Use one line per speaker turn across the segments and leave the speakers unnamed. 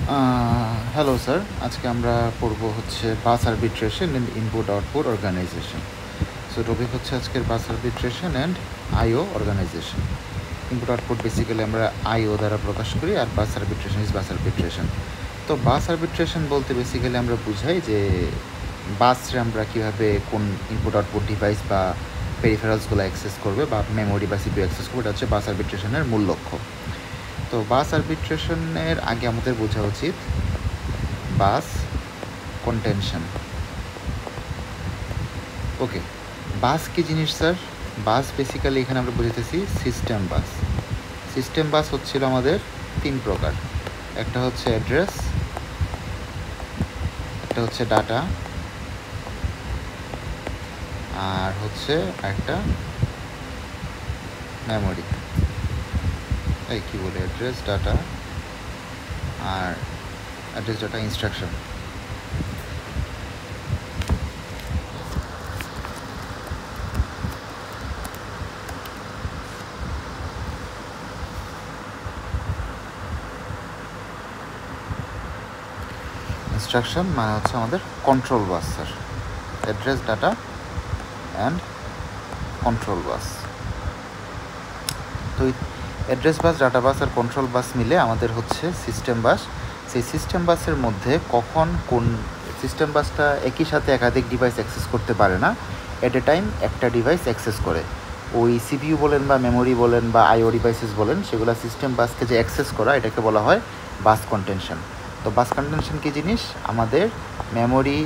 Hello sir, আজকে আমরা পড়ব হচ্ছে bus arbitration and input output organization. So topic হচ্ছে আজকের bus arbitration and IO organization. Input output basically আমরা আইও দ্বারা প্রকাশ করি, আর bus arbitration is bus arbitration. তো বাস আরবিট্রেশন বলতে বেসিক্যালি আমরা বুঝাই যে বাসরে আমরা কীভাবে কোন ইনপুট আউটপুট ডিভাইস বা পেরিফেরালসগুলো অ্যাক্সেস করবে বা মেমোরি বা সিপিইউ অ্যাক্সেস করবে, এটা হচ্ছে বাস আরবিট্রেশনের মূল লক্ষ্য। তো বাস আরবিট্রেশনের আগে আমাদের বোঝা উচিত বাস কন্টেনশন। ওকে, বাস কি জিনিস স্যার? বাস বেসিক্যালি এখানে আমরা বুঝতেছি সিস্টেম বাস। সিস্টেম বাস হচ্ছিল আমাদের তিন প্রকার, একটা হচ্ছে অ্যাড্রেস, একটা হচ্ছে ডাটা, আর হচ্ছে একটা মেমোরি। এই কী বলে, অ্যাড্রেস, ডাটা আর অ্যাড্রেস, ডাটা, ইনস্ট্রাকশন। ইনস্ট্রাকশন মানে হচ্ছে আমাদের control bus sir. Address, data and control bus. তো অ্যাড্রেস বাস, ডাটা বাস আর কন্ট্রোল বাস মিলে আমাদের হচ্ছে সিস্টেম বাস। সেই সিস্টেম বাসের মধ্যে কখন কোন সিস্টেম বাসটা একই সাথে একাধিক ডিভাইস অ্যাক্সেস করতে পারে না, অ্যাট এ টাইম একটা ডিভাইস অ্যাক্সেস করে। ওই সিপিইউ বলেন বা মেমোরি বলেন বা আইও ডিভাইসেস বলেন, সেগুলো সিস্টেম বাসকে যে অ্যাক্সেস করা, এটাকে বলা হয় বাস কন্টেনশন। তো বাস কন্টেনশন কী জিনিস? আমাদের মেমোরি,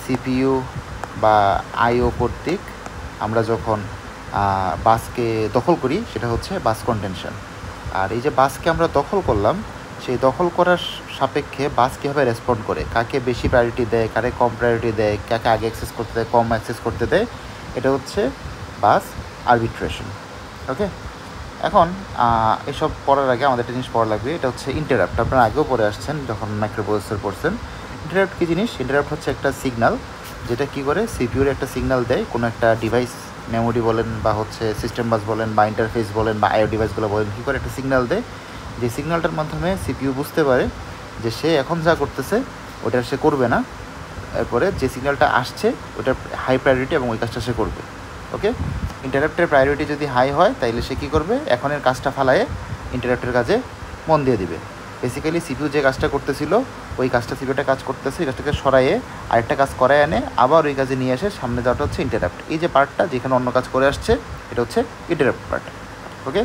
সিপিইউ বা আইও কর্তৃক আমরা যখন বাসকে দখল করি, সেটা হচ্ছে বাস কন্টেনশন। আর এই যে বাসকে আমরা দখল করলাম, সেই দখল করার সাপেক্ষে বাস কীভাবে রেসপন্ড করে, কাকে বেশি প্রায়োরিটি দেয়, কারে কম প্রায়োরিটি দেয়, কাকে আগে অ্যাক্সেস করতে দেয়, কম অ্যাক্সেস করতে দেয়, এটা হচ্ছে বাস আরবিট্রেশন। ওকে, এখন এসব পড়ার আগে আমাদের একটা জিনিস পড়া লাগবে, এটা হচ্ছে ইন্টারাপ্ট। আপনারা আগেও পড়ে আসছেন যখন মাইক্রোপ্রসেসর পড়ছেন। ইন্টারাপ্ট কী জিনিস? ইন্টারাপ্ট হচ্ছে একটা সিগন্যাল, যেটা কী করে সিপিইউর একটা সিগন্যাল দেয় কোনো একটা ডিভাইস, মেমোরি বলেন বা হচ্ছে সিস্টেম বাস বলেন বা ইন্টারফেস বলেন বা আইও ডিভাইসগুলো বলেন, কী করে একটা সিগন্যাল দেয়, যে সিগন্যালটার মাধ্যমে সিপিইউ বুঝতে পারে যে সে এখন যা করতেছে ওটা সে করবে না, এরপরে যে সিগন্যালটা আসছে ওটার হাই প্রায়োরিটি এবং ওই কাজটা সে করবে। ওকে, ইন্টারাপ্টের প্রায়োরিটি যদি হাই হয় তাইলে সে কী করবে, এখনের কাজটা ফালায়ে ইন্টারাপ্টের কাজে মন দিয়ে দিবে। বেসিক্যালি সিপিইউ যে কাজটা করতেছিল, ওই কাজটা সিপিইউটা কাজ করতেছে, এই কাজটাকে সরাইয়ে আরেকটা কাজ করায় আনে, আবার ওই কাজে নিয়ে এসে সামনে যাওয়াটা হচ্ছে ইন্টারাপ্ট। এই যে পার্টটা যেখানে অন্য কাজ করে আসছে, এটা হচ্ছে ইন্টারাপ্ট পার্ট। ওকে,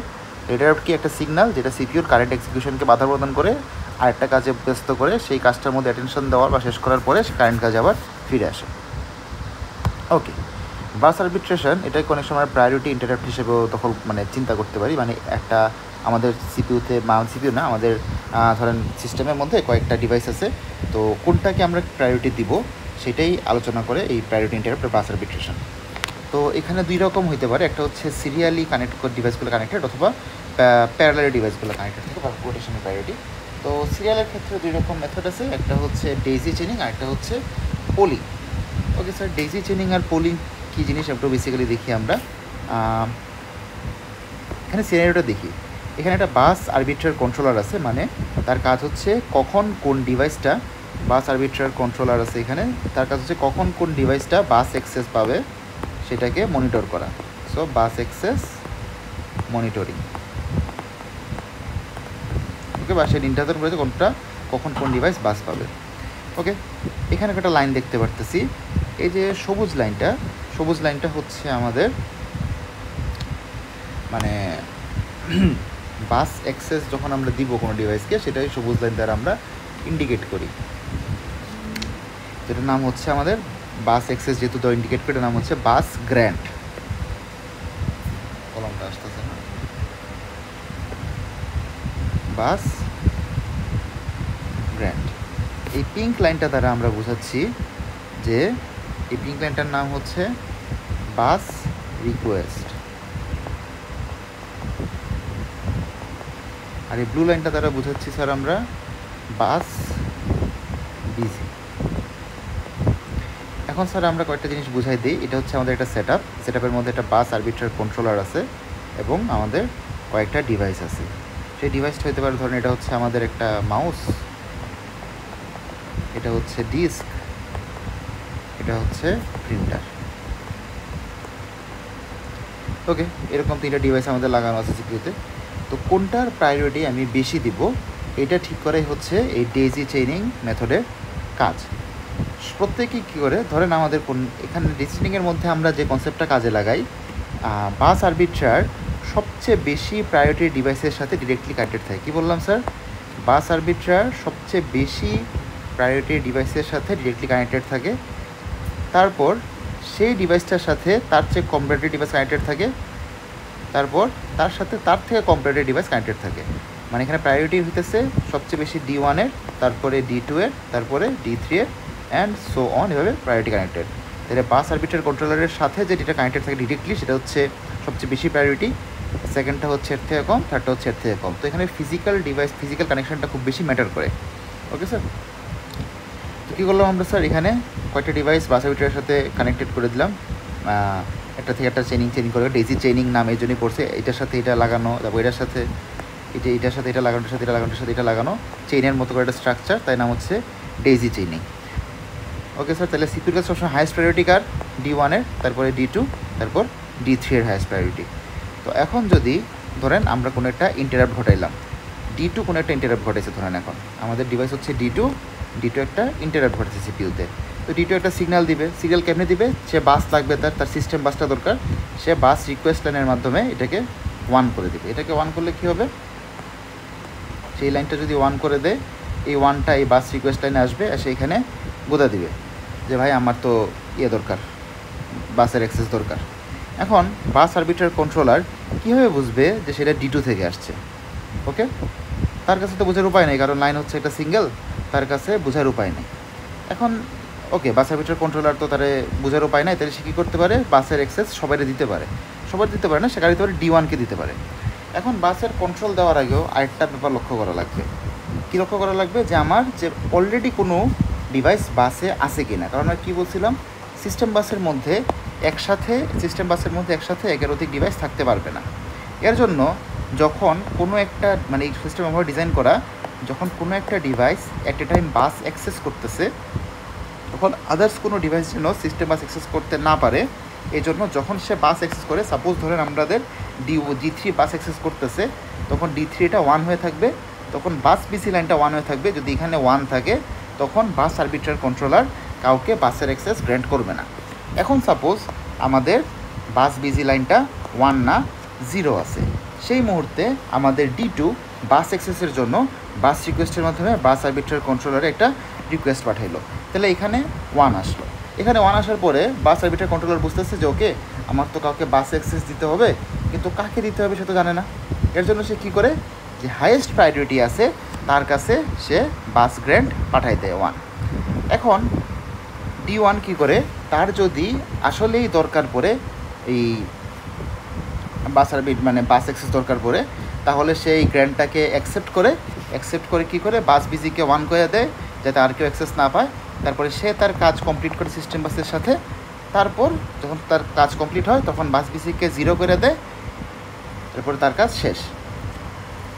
ইন্টারাপ্ট কি? একটা সিগন্যাল যেটা সিপিইউর কারেন্ট এক্সিকিউশনকে বাধা প্রদান করে, আরেকটা কাজে ব্যস্ত করে, সেই কাজটার মধ্যে অ্যাটেনশন দেওয়ার বা শেষ করার পরে সে কারেন্ট কাজে আবার ফিরে আসে। ওকে, বাস আরবিট্রেশন এটাকে অনেক সময় প্রায়োরিটি ইন্টারাপ্ট হিসেবেও দখল মানে চিন্তা করতে পারি। মানে একটা আমাদের সিপিইউতে সিপিইউ না, আমাদের ধরেন সিস্টেমের মধ্যে কয়েকটা ডিভাইস আছে, তো কোনটাকে আমরা প্রায়োরিটি দিব সেটাই আলোচনা করে এই প্রায়োরিটি ইন্টারাপ্ট বাস আরবিট্রেশন। তো এখানে দুই রকম হইতে পারে, একটা হচ্ছে সিরিয়ালি কানেক্ট করে ডিভাইসগুলো কানেক্টেড, অথবা প্যারালালি ডিভাইসগুলো কানেক্টেড থাকে বা রোটেশনের প্রায়োরিটি। তো সিরিয়ালের ক্ষেত্রে দুই রকম মেথড আছে, একটা হচ্ছে ডেইজি চেনিং আর একটা হচ্ছে polling. Okay sir, daisy chaining আর পোলিং কী জিনিস একটু বেসিক্যালি দেখি আমরা। এখানে সিনারিওটা দেখি। এখানে একটা বাস আরবিট্রার কন্ট্রোলার আছে, মানে তার কাজ হচ্ছে কখন কোন ডিভাইসটা, বাস আরবিট্রার কন্ট্রোলার আছে এখানে, তার কাজ হচ্ছে কখন কোন ডিভাইসটা বাস অ্যাক্সেস পাবে সেটাকে মনিটর করা। সো বাস অ্যাক্সেস মনিটরিং। ওকে, বা সে নির্ধারণ করেছে কোনটা কখন কোন ডিভাইস বাস পাবে। ওকে, এখানে একটা লাইন দেখতে পারতেছি, এই যে সবুজ লাইনটা হচ্ছে আমাদের মানে বাস অ্যাক্সেস যখন আমরা দিব কোনো ডিভাইসকে, সেটাই সবুজ লাইন দ্বারা আমরা ইন্ডিকেট করি, যেটার নাম হচ্ছে আমাদের বাস অ্যাক্সেস। যেহেতু তো ইন্ডিকেট করে, নাম হচ্ছে বাস গ্র্যান্ট। কলমটা আসতেছে না, বাস গ্র্যান্ট। এই পিঙ্ক লাইনটা দ্বারা আমরা বোঝাচ্ছি যে এই পিঙ্ক লাইনটার নাম হচ্ছে বাস রিকোয়েস্ট, আর এই ব্লু লাইনটা দ্বারা বোঝাচ্ছি স্যার আমরা বাস বিজি। এখন স্যার আমরা কয়েকটা জিনিস বুঝাই দিই। এটা হচ্ছে আমাদের একটা সেটআপের মধ্যে একটা বাস আরবিট্রার কন্ট্রোলার আছে এবং আমাদের কয়েকটা ডিভাইস আছে। সেই ডিভাইসটা হতে পারে, ধরেন এটা হচ্ছে আমাদের একটা মাউস, এটা হচ্ছে ডিস্ক, এটা হচ্ছে প্রিন্টার। ওকে, এরকম 3টা ডিভাইস আমাদের লাগানো আছে সিপিইউতে। তো কোনটার প্রায়োরিটি আমি বেশি দিব এটা ঠিক করাই হচ্ছে এই ডেইজি চেইনিং মেথডের কাজ। প্রত্যেকেই কী করে, ধরেন আমাদের কোন এখানে ডেইজি চেইনিংয়ের মধ্যে আমরা যে কনসেপ্টটা কাজে লাগাই, বাস আরবিট্রার সবচেয়ে বেশি প্রায়োরিটি ডিভাইসের সাথে ডিরেক্টলি কানেক্টেড থাকে। কী বললাম স্যার? বাস আরবিট্রার সবচেয়ে বেশি প্রায়োরিটি ডিভাইসের সাথে ডিরেক্টলি কানেক্টেড থাকে, তারপর সেই ডিভাইসটার সাথে তার চেয়ে কম প্রায়োরিটি ডিভাইস কানেক্টেড থাকে, তারপর তার সাথে তার থেকে কম প্রায়োরিটি ডিভাইস কানেক্টেড থাকে। মানে এখানে প্রায়োরিটি হইতেছে সবচেয়ে বেশি D1-এর, তারপরে D2-এর, তারপরে D3-এর অ্যান্ড সো অন, এভাবে প্রায়োরিটি কানেক্টেড। তাহলে বাস আরবিট্রার কন্ট্রোলারের সাথে যে ডেটা কানেক্টেড থাকে ডিরেক্টলি, সেটা হচ্ছে সবচেয়ে বেশি প্রায়োরিটি, সেকেন্ডটা হচ্ছে এর থেকে কম, থার্ডটা হচ্ছে এর থেকে কম। তো এখানে ফিজিক্যাল ডিভাইস, ফিজিক্যাল কানেকশনটা খুব বেশি ম্যাটার করে। ওকে স্যার, তো কী করলাম আমরা স্যার, এখানে কয়েকটা ডিভাইস বাস আরবিট্রারের সাথে কানেক্টেড করে দিলাম। একটা থেকে একটা চেইনিং করে, ডেইজি চেইনিং নাম এই জন্যই পড়ছে, এটার সাথে এটা লাগানো, তারপর এটার সাথে এটার সাথে এটা লাগানোর সাথে এটা লাগানোর সাথে এটা লাগানো, চেইনের মতো করে একটা স্ট্রাকচার, তাই নাম হচ্ছে ডেইজি চেইনিং। ওকে স্যার, তাহলে সিপিইউর কাছে সবসময় হাইয়েস্ট প্রায়োরিটি কার? D1-এর, তারপরে D2, তারপর D3-এর হাইয়েস্ট প্রায়োরিটি। তো এখন যদি ধরেন আমরা কোনো একটা ইন্টারাপ্ট ঘটাইলাম, D2 কোনো একটা ইন্টারাপ্ট ঘটাইছে, ধরেন এখন আমাদের ডিভাইস হচ্ছে D2 একটা ইন্টারাপ্ট ঘটেছে সিপিইউতে। তো D2 একটা সিগন্যাল দিবে। সিগন্যাল কেমনে দিবে? সে বাস লাগবে, তার সিস্টেম বাসটা দরকার, সে বাস রিকোয়েস্ট লাইনের মাধ্যমে এটাকে 1 করে দিবে। এটাকে 1 করলে কী হবে? সেই লাইনটা যদি 1 করে দেয়, এই 1টা এই বাস রিকোয়েস্ট লাইনে আসবে, এসে এখানে গোদা দিবে যে ভাই আমার তো দরকার, বাসের অ্যাক্সেস দরকার। এখন বাস আরবিট্রার কন্ট্রোলার কীভাবে বুঝবে যে সেটা D2 থেকে আসছে? ওকে, তার কাছে তো বোঝার উপায় নেই, কারণ লাইন হচ্ছে একটা সিঙ্গেল, তার কাছে বোঝার উপায় নেই। এখন ওকে, বাস আরবিট্রার কন্ট্রোলার তো তারে বোঝার উপায় নাই, তাহলে সে কী করতে পারে? বাসের অ্যাক্সেস সবাইকে দিতে পারে, সবাই দিতে পারে না, সে দিতে পারে D1-কে দিতে পারে। এখন বাসের কন্ট্রোল দেওয়ার আগেও আরেকটা ব্যাপার লক্ষ্য করা লাগবে। কী লক্ষ্য করা লাগবে? যে আমার যে অলরেডি কোনো ডিভাইস বাসে আছে কি না। কারণ আমি কী বলছিলাম, সিস্টেম বাসের মধ্যে একসাথে একের অধিক ডিভাইস থাকতে পারবে না। এর জন্য যখন কোনো একটা মানে এই সিস্টেম আমার ডিজাইন করা, যখন কোনো একটা device at a time bus access করতেছে, তখন আদার্স কোনো ডিভাইস যেন সিস্টেম বাস অ্যাক্সেস করতে না পারে। এই জন্য যখন সে বাস অ্যাক্সেস করে, সাপোজ ধরেন আমাদের D3 বাস অ্যাক্সেস করতেছে, তখন D3 এটা 1 হয়ে থাকবে, তখন বাস বিসি লাইনটা 1 হয়ে থাকবে। যদি এখানে 1 থাকে, তখন বাস আরবিট্রার কন্ট্রোলার কাউকে বাসের অ্যাক্সেস গ্র্যান্ট করবে না। এখন সাপোজ আমাদের বাস বিজি লাইনটা 1 না 0 আছে, সেই মুহূর্তে আমাদের D2 বাস অ্যাক্সেসের জন্য বাস রিকোয়েস্টের মাধ্যমে বাস আরবিট্রার কন্ট্রোলারে একটা রিকোয়েস্ট পাঠাইলো। তাহলে এখানে 1 আসলো। এখানে 1 আসার পরে বাস আরবিট্রার কন্ট্রোলার বুঝতেছে যে ওকে, আমার তো কাউকে বাস অ্যাক্সেস দিতে হবে, কিন্তু কাকে দিতে হবে সে তো জানে না। এর জন্য সে কী করে? যে হাইয়েস্ট প্রায়োরিটি আছে তার কাছে সে বাস গ্র্যান্ট পাঠাই দেয় 1। এখন D1 কী করে? তার যদি আসলেই দরকার পড়ে এই বাস আরবিট মানে বাস অ্যাক্সেস দরকার পড়ে, তাহলে সে এই গ্র্যান্টটাকে অ্যাকসেপ্ট করে কী করে? বাস বিজিকে 1 করে দেয়, যাতে আর কেউ অ্যাক্সেস না পায়। তারপরে সে তার কাজ কমপ্লিট করে সিস্টেম বাসের সাথে, তারপর যখন তার কাজ কমপ্লিট হয় তখন বাস বিজিকে 0 করে দেয়, তারপরে তার কাজ শেষ।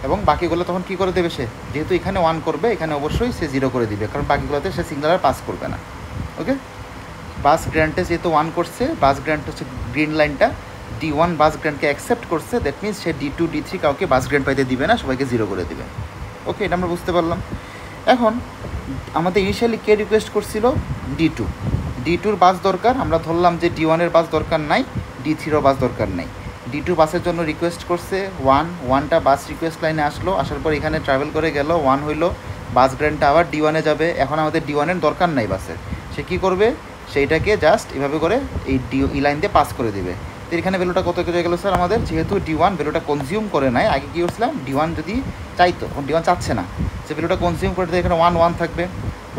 এবং বাকিগুলো তখন কী করে দেবে? সে যেহেতু এখানে 1 করবে, এখানে অবশ্যই সে 0 করে দিবে, কারণ বাকিগুলোতে সে সিগন্যাল আর পাস করবে না। ওকে, বাস গ্র্যান্টে যেহেতু 1 করছে, বাস গ্র্যান্ট হচ্ছে গ্রিন লাইনটা, D1 বাস গ্র্যান্টকে অ্যাকসেপ্ট করছে, that means say D2 D3 কাউকে বাস গ্র্যান্ট পাইতে দিবে না, সবাইকে 0 করে দিবে। ওকে, এটা আমরা বুঝতে পারলাম। এখন আমাদের ইনিশিয়ালি কে রিকোয়েস্ট করছিল? D2-র বাস দরকার, আমরা ধরলাম যে D1-এর বাস দরকার নাই, D3-রও বাস দরকার নাই। D2 বাসের জন্য রিকোয়েস্ট করছে 1টা বাস রিকোয়েস্ট লাইনে আসলো, আসার পর এখানে ট্রাভেল করে গেল, 1 হইলো, বাস গ্র্যান্টটা আবার D1-এ যাবে। এখন আমাদের D1-এর দরকার নাই বাসের, সে কী করবে? সেইটাকে জাস্ট এভাবে করে এই লাইন দিয়ে পাস করে দিবে। তো এখানে ভ্যালুটা কত হয়ে গেলো স্যার? আমাদের যেহেতু D1 ভ্যালুটা কনজিউম করে নাই, আগে কী করছিলাম, D1 যদি চাইতো, এখন D1 চাচ্ছে না, সে ভ্যালুটা কনজিউম করে দেয়, এখানে 1 থাকবে,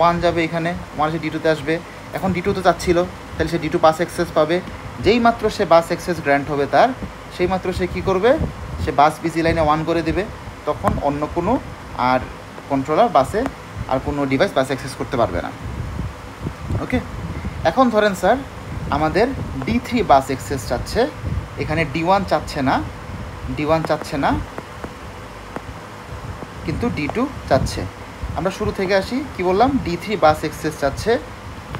1 যাবে এখানে, 1 এসে D2-তে আসবে। এখন D2 তো চাচ্ছিল, তাহলে সে D2 বাস অ্যাক্সেস পাবে। যেই মাত্র সে বাস অ্যাক্সেস গ্র্যান্ট হবে তার, সেই মাত্র সে কী করবে? সে বাস বিজি লাইনে 1 করে দেবে, তখন অন্য কোনো আর কন্ট্রোলার বাসে আর কোনো ডিভাইস বাসে অ্যাক্সেস করতে পারবে না। ওকে, এখন ধরেন স্যার আমাদের D3 বাস অ্যাক্সেস চাচ্ছে, এখানে D1 চাচ্ছে না, কিন্তু D2 চাচ্ছে। আমরা শুরু থেকে আসি, কি বললাম, D3 বাস এক্সেস চাচ্ছে।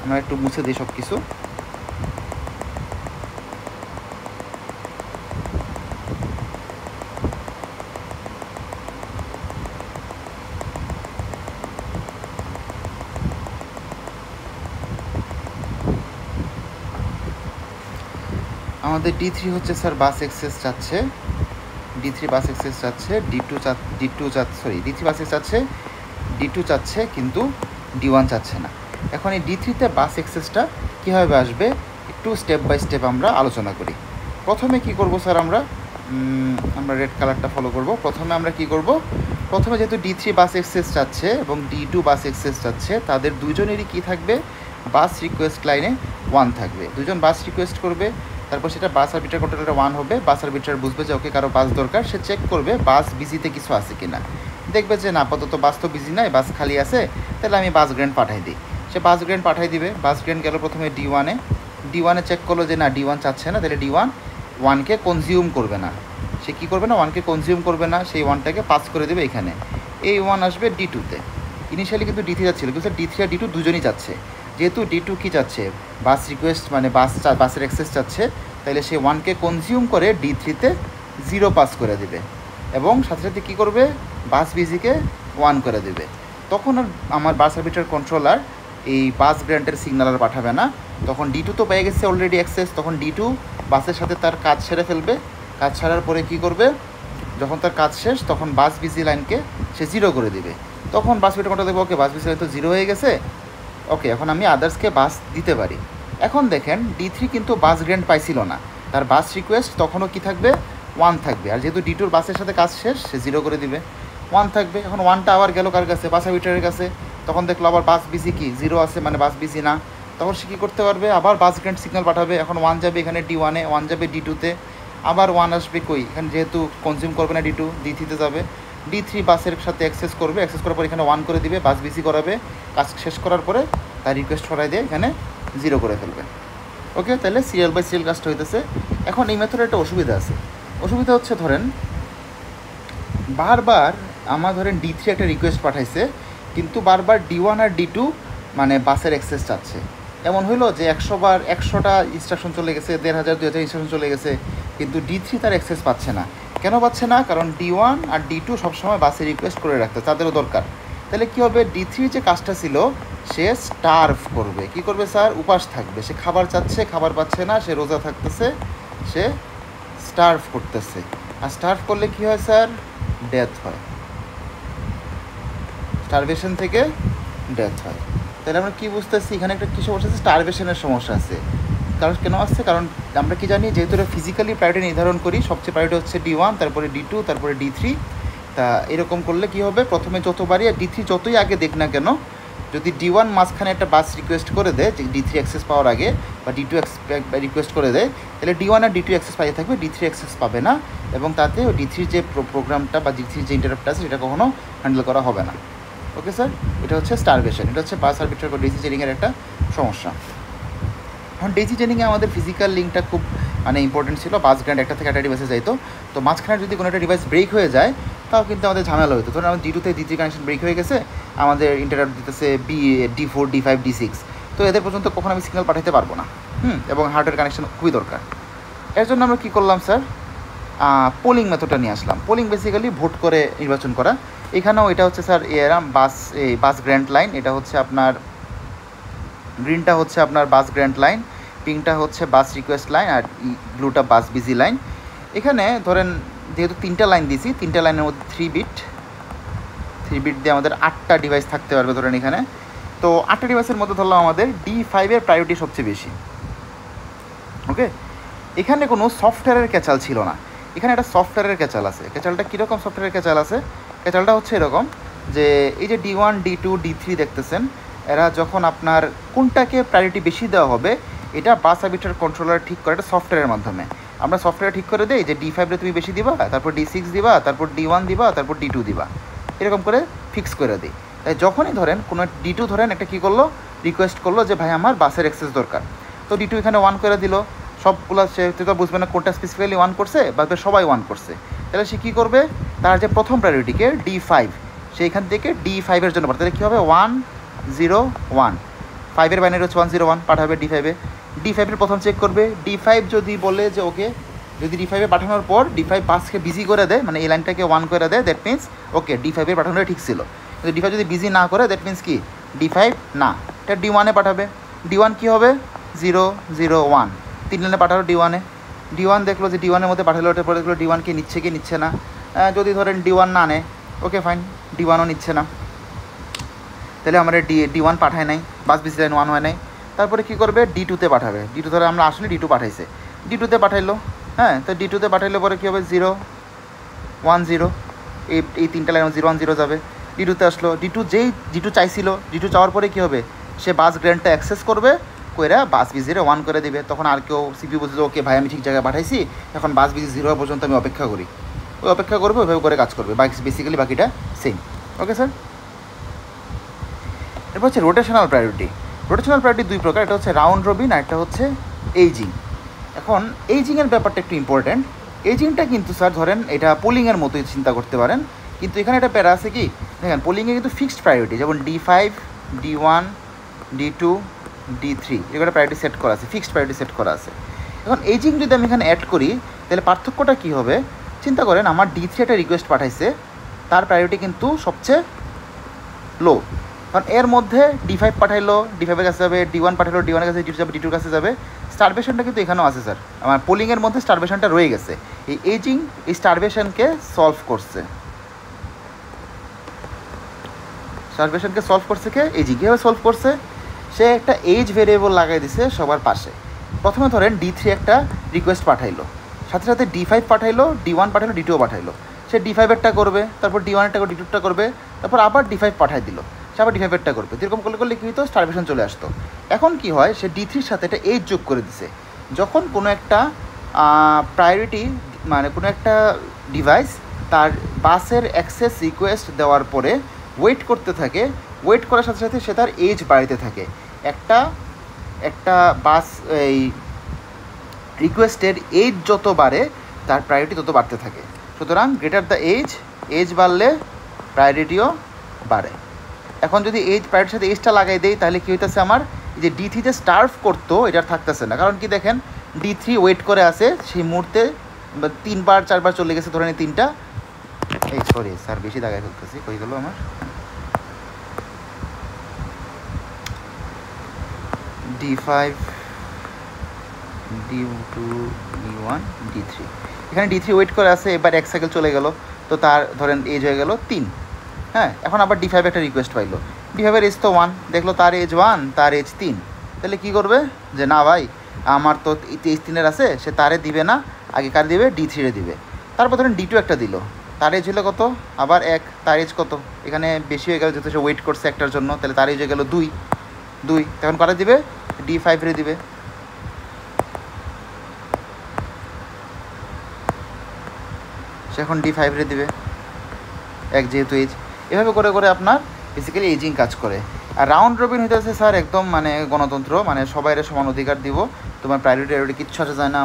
আমরা একটু মুছে দিই সব কিছু। আমাদের D3 হচ্ছে স্যার বাস এক্সেস চাচ্ছে, D3 বাস এক্সেস চাচ্ছে, D2 বাস এক্সেস চাচ্ছে, D2 চাচ্ছে, কিন্তু D1 চাচ্ছে না। এখন এই D3-তে বাস এক্সেসটা কীভাবে আসবে একটু স্টেপ বাই স্টেপ আমরা আলোচনা করি। প্রথমে কি করব স্যার, আমরা রেড কালারটা ফলো করব। প্রথমে আমরা কি করব, প্রথমে যেহেতু D3 বাস এক্সেস চাচ্ছে এবং D2 বাস এক্সেস চাচ্ছে, তাদের দুজনেরই কি থাকবে, বাস রিকোয়েস্ট লাইনে 1 থাকবে। দুজন বাস রিকোয়েস্ট করবে, তারপর সেটা বাস আরবিটার কন্ট্রোলারে 1 হবে। বাস আরবিটার বুঝবে যে ওকে কারো বাস দরকার, সে চেক করবে বাস বিজিতে কিছু আছে কিনা। দেখবে যে না, আপাতত বাস তো বিজি নাই, বাস খালি আছে, তাহলে আমি বাস গ্র্যান্ড পাঠাই দিই। সে বাস গ্র্যান্ড পাঠাই দিবে। বাস গ্র্যান্ড গেল প্রথমে D1-এ চেক করলো যে না, D1 চাচ্ছে না, তাহলে D1 1কে কনজিউম করবে না। সে কী করবে না, 1কে কনজিউম করবে না, সেই 1টাকে পাস করে দেবে এখানে। এই 1 আসবে D2-তে। ইনিশিয়ালি কিন্তু D3 যাচ্ছিল, কিন্তু D3 আর D2 দুজনই চাচ্ছে। যেহেতু D2 কী চাচ্ছে, বাস রিকোয়েস্ট মানে বাসের অ্যাক্সেস চাচ্ছে, তাহলে সে 1কে কনজিউম করে D3-তে 0 পাস করে দেবে এবং সাথে সাথে কী করবে, বাস বিজিকে 1 করে দেবে। তখন আর আমার বাস আরবিটার কন্ট্রোলার এই বাস গ্র্যান্টের সিগন্যাল আর পাঠাবে না। তখন D2 তো পেয়ে গেছে অলরেডি অ্যাক্সেস, তখন D2 বাসের সাথে তার কাজ সেরে ফেলবে। কাজ ছাড়ার পরে কি করবে, যখন তার কাজ শেষ তখন বাস বিজি লাইনকে সে 0 করে দেবে। তখন বাস বিটার কন্ট্রোল দেবে, ওকে বাস বিজি লাইন তো 0 হয়ে গেছে, ওকে এখন আমি আদার্সকে বাস দিতে পারি। এখন দেখেন D3 কিন্তু বাস গ্র্যান্ট পাইছিল না, তার বাস রিকোয়েস্ট তখনও কি থাকবে, 1 থাকবে। আর যেহেতু D2-র বাসের সাথে কাজ শেষ, সে 0 করে দিবে, 1 থাকবে। এখন 1টা আবার গেল কার কাছে, বাস আরবিটারের কাছে। তখন দেখলো আবার বাস বিজি কি 0 আছে, মানে বাস বিজি না। তখন সে কী করতে পারবে, আবার বাস গ্র্যান্ট সিগন্যাল পাঠাবে। এখন 1 যাবে এখানে D1-এ, 1 যাবে D2-তে, আবার 1 আসবে কই, এখানে যেহেতু কনজিউম করবে না D2, D3-তে যাবে। D3 বাসের সাথে অ্যাক্সেস করবে, অ্যাক্সেস করার পর এখানে 1 করে দিবে, বাস বিজি করাবে। কাজ শেষ করার পরে তার রিকোয়েস্ট সরাই দিয়ে এখানে 0 করে ফেলবে। ওকে, তাহলে সিরিয়াল বাই সিরিয়াল কাজটা হইতেছে। এখন এই মেথডে একটা অসুবিধা আছে। অসুবিধা হচ্ছে, ধরেন বারবার ধরেন D3 একটা রিকোয়েস্ট পাঠাইছে, কিন্তু বারবার D1 আর D2 মানে বাসের অ্যাক্সেস চাচ্ছে। এমন হইলো যে 100টা ইনস্ট্রাকশন চলে গেছে, 1500 2000 ইনস্ট্রাকশন চলে গেছে, কিন্তু D3 তার অ্যাক্সেস পাচ্ছে না। কেন পাচ্ছে না, কারণ D1 আর D2 সবসময় বাসের রিকোয়েস্ট করে রাখতে, তাদেরও দরকার। তাহলে কী হবে, D3 যে কাজটা ছিল সে স্টার্ভ করবে। কি করবে স্যার, উপাস থাকবে। সে খাবার চাচ্ছে, খাবার পাচ্ছে না, সে রোজা থাকতেছে, সে স্টার্ভ করতেছে। আর স্টার্ভ করলে কী হয় স্যার, ডেথ হয়। স্টারভেশন থেকে ডেথ হয়। তাহলে আমরা কী বুঝতেছি, এখানে একটা কী সমস্যা আছে, স্টারভেশনের সমস্যা আছে। কারণ কেন আসছে, কারণ আমরা কি জানি, যেহেতু এটা ফিজিক্যালি প্রায়োরিটি নির্ধারণ করি, সবচেয়ে প্রায়োরিটি হচ্ছে D1, তারপরে D2, তারপরে D3। তা এরকম করলে কি হবে, প্রথমে যতবারই D3 যতই আগে দেখ না কেন, যদি D1 মাঝখানে একটা বাস রিকোয়েস্ট করে দেয় যে D3 অ্যাক্সেস পাওয়ার আগে, বা D2 রিকোয়েস্ট করে দেয়, তাহলে D1 আর D2 অ্যাক্সেস পাইতে থাকবে, D3 অ্যাক্সেস পাবে না, এবং তাতে D3 যে প্রোগ্রামটা বা D3 যে ইন্টারাপ্ট আছে সেটা কখনো হ্যান্ডেল করা হবে না। ওকে স্যার, এটা হচ্ছে স্টারভেশন, এটা হচ্ছে বাস আরবিটার বা ডেসি চেনিংয়ের একটা সমস্যা। এখন ডেসি চেনিংয়ে আমাদের ফিজিক্যাল লিঙ্কটা খুব ইম্পর্টেন্ট ছিল। বাস গ্র্যান্ড একটা থেকে একটা ডিভাইসে যাইতো, তো মাঝখানে যদি কোনো একটা ডিভাইস ব্রেক হয়ে যায় তাও কিন্তু আমাদের ঝামেলা হতো। ধরুন আমাদের D2-তে D3 কানেকশন ব্রেক হয়ে গেছে, আমাদের ইন্টারাপ্ট দিতেছে D4 D5 D6, তো এদের পর্যন্ত কখনো আমি সিগন্যাল পাঠাতে পারবো না। এবং হার্ডওয়্যার কানেকশন খুবই দরকার। এর জন্য আমরা কী করলাম স্যার, পোলিং মেথডটা নিয়ে আসলাম। পোলিং বেসিক্যালি ভোট করে নির্বাচন করা। এখানেও এটা হচ্ছে স্যার বাস গ্র্যান্ড লাইন, এটা হচ্ছে আপনার গ্রিনটা হচ্ছে আপনার বাস গ্র্যান্ড লাইন, পিঙ্কটা হচ্ছে বাস রিকোয়েস্ট লাইন, আর ব্লুটা বাস বিজি লাইন। এখানে ধরেন যেহেতু 3টা লাইন দিয়েছি, 3টা লাইনের মধ্যে 3 বিট দিয়ে আমাদের 8টা ডিভাইস থাকতে পারবে ধরেন এখানে। তো 8টা ডিভাইসের মধ্যে ধরলাম আমাদের D5-এর প্রায়োরিটি সবচেয়ে বেশি। ওকে, এখানে কোনো সফটওয়্যারের ক্যাচাল ছিল না, এখানে একটা সফটওয়্যারের ক্যাচাল আছে। ক্যাচালটা কীরকম সফটওয়্যারের ক্যাচাল আছে, ক্যাচালটা হচ্ছে এরকম যে এই যে D1 D2 D3 দেখতেছেন, এরা যখন আপনার কোনটাকে প্রায়োরিটি বেশি দেওয়া হবে, এটা বাস আরবিটার কন্ট্রোলার ঠিক করে একটা সফটওয়্যারের মাধ্যমে। আমরা সফটওয়্যার ঠিক করে দেই যে D5-রে তুমি বেশি দিবা, তারপর D6 দিবা, তারপর D1 দিবা, তারপর D2 দিবা, এরকম করে ফিক্স করে দিই। তাই যখনই ধরেন কোনো D2 ধরেন একটা কী করলো, রিকোয়েস্ট করলো যে ভাই আমার বাসের অ্যাক্সেস দরকার, তো D2 এখানে 1 করে দিল। সবগুলো সে তো বুঝবে না কোনটা স্পেসিফিক্যালি 1 করছে, বা সবাই 1 করছে। তাহলে সে কী করবে, তার যে প্রথম প্রায়োরিটিকে D5, সেইখান থেকে D5-এর জন্য পাঠাবে। তাহলে কী হবে 101, 5-এর বাইনারি হচ্ছে 101 পাঠাবে D5-এ। D5-এর প্রথম চেক করবে, D5 যদি বলে যে ওকে, যদি D5-এ পাঠানোর পর D5 বাসকে বিজি করে দেয়, মানে এই লাইনটাকে 1 করে দেয়, দ্যাট মিনস ওকে D5-এর পাঠানোটা ঠিক ছিল। কিন্তু D5 যদি বিজি না করে, দ্যাট মিনস কি D5 না, এটা D1-এ পাঠাবে। D1 কী হবে 001, 3 লাইনে পাঠালো D1-এ। D1 দেখলো যে D1-এর মধ্যে পাঠালো, ওটার পরে দেখলো D1 কে নিচ্ছে কি নিচ্ছে না। যদি ধরেন D1 না নেয়, ওকে ফাইন, D1ও নিচ্ছে না, তাহলে আমরা D1 পাঠায় নাই, বাস বিজি লাইন 1 হয় নাই। তারপরে কী করবে D2-তে পাঠাবে। D2 ধরে আমরা আসলে D2 পাঠাইছে, D2-তে পাঠাইলো। হ্যাঁ, তো D2-তে পাঠাইলে পরে কী হবে 010, এই 3টা লাইন 010 যাবে। D2-তে আসলো, D2 চাইছিল, D2 চাওয়ার পরে কী হবে, সে বাস গ্র্যান্ডটা অ্যাক্সেস করবে, কইরা বাস বিজিরে 1 করে দিবে। তখন আর কেউ সিপিইউ বলছে ওকে ভাই আমি ঠিক জায়গায় পাঠাইছি, এখন বাস বিজি 0 হওয়া পর্যন্ত আমি অপেক্ষা করি, ওই অপেক্ষা করবে, ওইভাবে করে কাজ করবে। বেসিক্যালি বাকিটা সেম। Okay sir. এরপর হচ্ছে রোটেশনাল প্রায়োরিটি। রোটেশনাল প্রায়োরিটি 2 প্রকার, এটা হচ্ছে রাউন্ড রবিন আর একটা হচ্ছে এইজিং। এখন এইজিংয়ের ব্যাপারটা একটু ইম্পর্ট্যান্ট। এইজিংটা কিন্তু স্যার ধরেন এটা পোলিংয়ের মতোই চিন্তা করতে পারেন, কিন্তু এখানে একটা প্যারা আছে কি, দেখেন পোলিংয়ে কিন্তু ফিক্সড প্রায়োরিটি, যেমন D5, D1, D2, D3 এগুলো প্রায়োরিটি সেট করা আছে, ফিক্সড প্রায়োরিটি সেট করা আছে। এখন এইজিং যদি আমি এখানে অ্যাড করি, তাহলে পার্থক্যটা কী হবে চিন্তা করেন। আমার D3 একটা রিকোয়েস্ট পাঠাইছে, তার প্রায়োরিটি কিন্তু সবচেয়ে লো, কারণ এর মধ্যে D5 পাঠাইলো, D5-এর কাছে যাবে, D1 পাঠাইলো, D1-এর কাছে D2 যাবে, D2-র কাছে যাবে। স্টারভেশনটা কিন্তু এখানেও আছে স্যার, আমার পোলিংয়ের মধ্যে স্টারভেশনটা রয়ে গেছে। এই এইজিং এই স্টারভেশনকে সলভ করছে, স্টারভেশনকে সলভ করছে কে, এইজিং। কীভাবে সলভ করছে, সে একটা এজ ভেরিয়েবল লাগাই দিছে সবার পাশে। প্রথমে ধরেন D3 একটা রিকোয়েস্ট পাঠাইলো, সাথে সাথে D5 পাঠাইলো, D1 পাঠাইলো, D2ও পাঠাইলো। সে D5-এরটা করবে, তারপর D1-এরটা করবে, D2-টা করবে, তারপর আবার D5 পাঠাই দিল, সে আবার D5-এরটা করবে। এরকম করলে করলে কী হতো, স্টারভেশন চলে আসতো। এখন কি হয়, সে D3-র সাথে একটা এজ যোগ করে দিছে। যখন কোনো একটা প্রায়োরিটি, মানে কোনো একটা ডিভাইস তার বাসের অ্যাক্সেস রিকোয়েস্ট দেওয়ার পরে ওয়েট করতে থাকে, ওয়েট করার সাথে সাথে সে তার এজ বাড়াতে থাকে। একটা বাস এই রিকোয়েস্টের এজ যত বাড়ে তার প্রায়োরিটি তত বাড়তে থাকে। সুতরাং গ্রেটার দ্য এজ বাড়লে প্রায়োরিটিও বাড়ে। এখন যদি প্রায়োরিটির সাথে এজটা লাগাই দেই, তাহলে কী হইতেছে, আমার এই যে D3-তে স্টার্ভ করতো এটা থাকতেছে না। কারণ কি দেখেন, D3 ওয়েট করে আছে, সেই মুহূর্তে 3বার 4বার চলে গেছে, ধরেন 3টা, সরি স্যার বেশি দাগায় ফেলতেছি, কই গেল আমার D5, D2, D1, D3, এখানে D3 ওয়েট করে আছে, এবার 1 সাইকেল চলে গেল, তো তার ধরেন এজ হয়ে গেল 3। হ্যাঁ, এখন আবার D5 একটা রিকোয়েস্ট পাইলো, D5-এর এজ তো 1, দেখলো তার এজ 1, তার এজ 3, তাহলে কী করবে, যে না ভাই আমার তো 23-3-এর আছে, সে তারে দিবে না, আগে কার দিবে, D3-রে দিবে। তারপর ধরেন D2 একটা দিল, তার এজ হলো কত, আবার 1, তার এজ কত, এখানে বেশি হয়ে গেল যেহেতু সে ওয়েট করছে একটার জন্য, তাহলে তার এজ হয়ে গেল 2, তখন কারা দিবে, D5-রে দিবে। সে এখন D5-রে দিবে, 1 যেহেতু এজ। এভাবে করে করে আপনার বেসিক্যালি এজিং কাজ করে। আর রাউন্ড রবিন হইতেছে স্যার একদম মানে গণতন্ত্র, মানে সবাইরে সমান অধিকার দিব, তোমার প্রায়োরিটি কিচ্ছু আসা যায় না।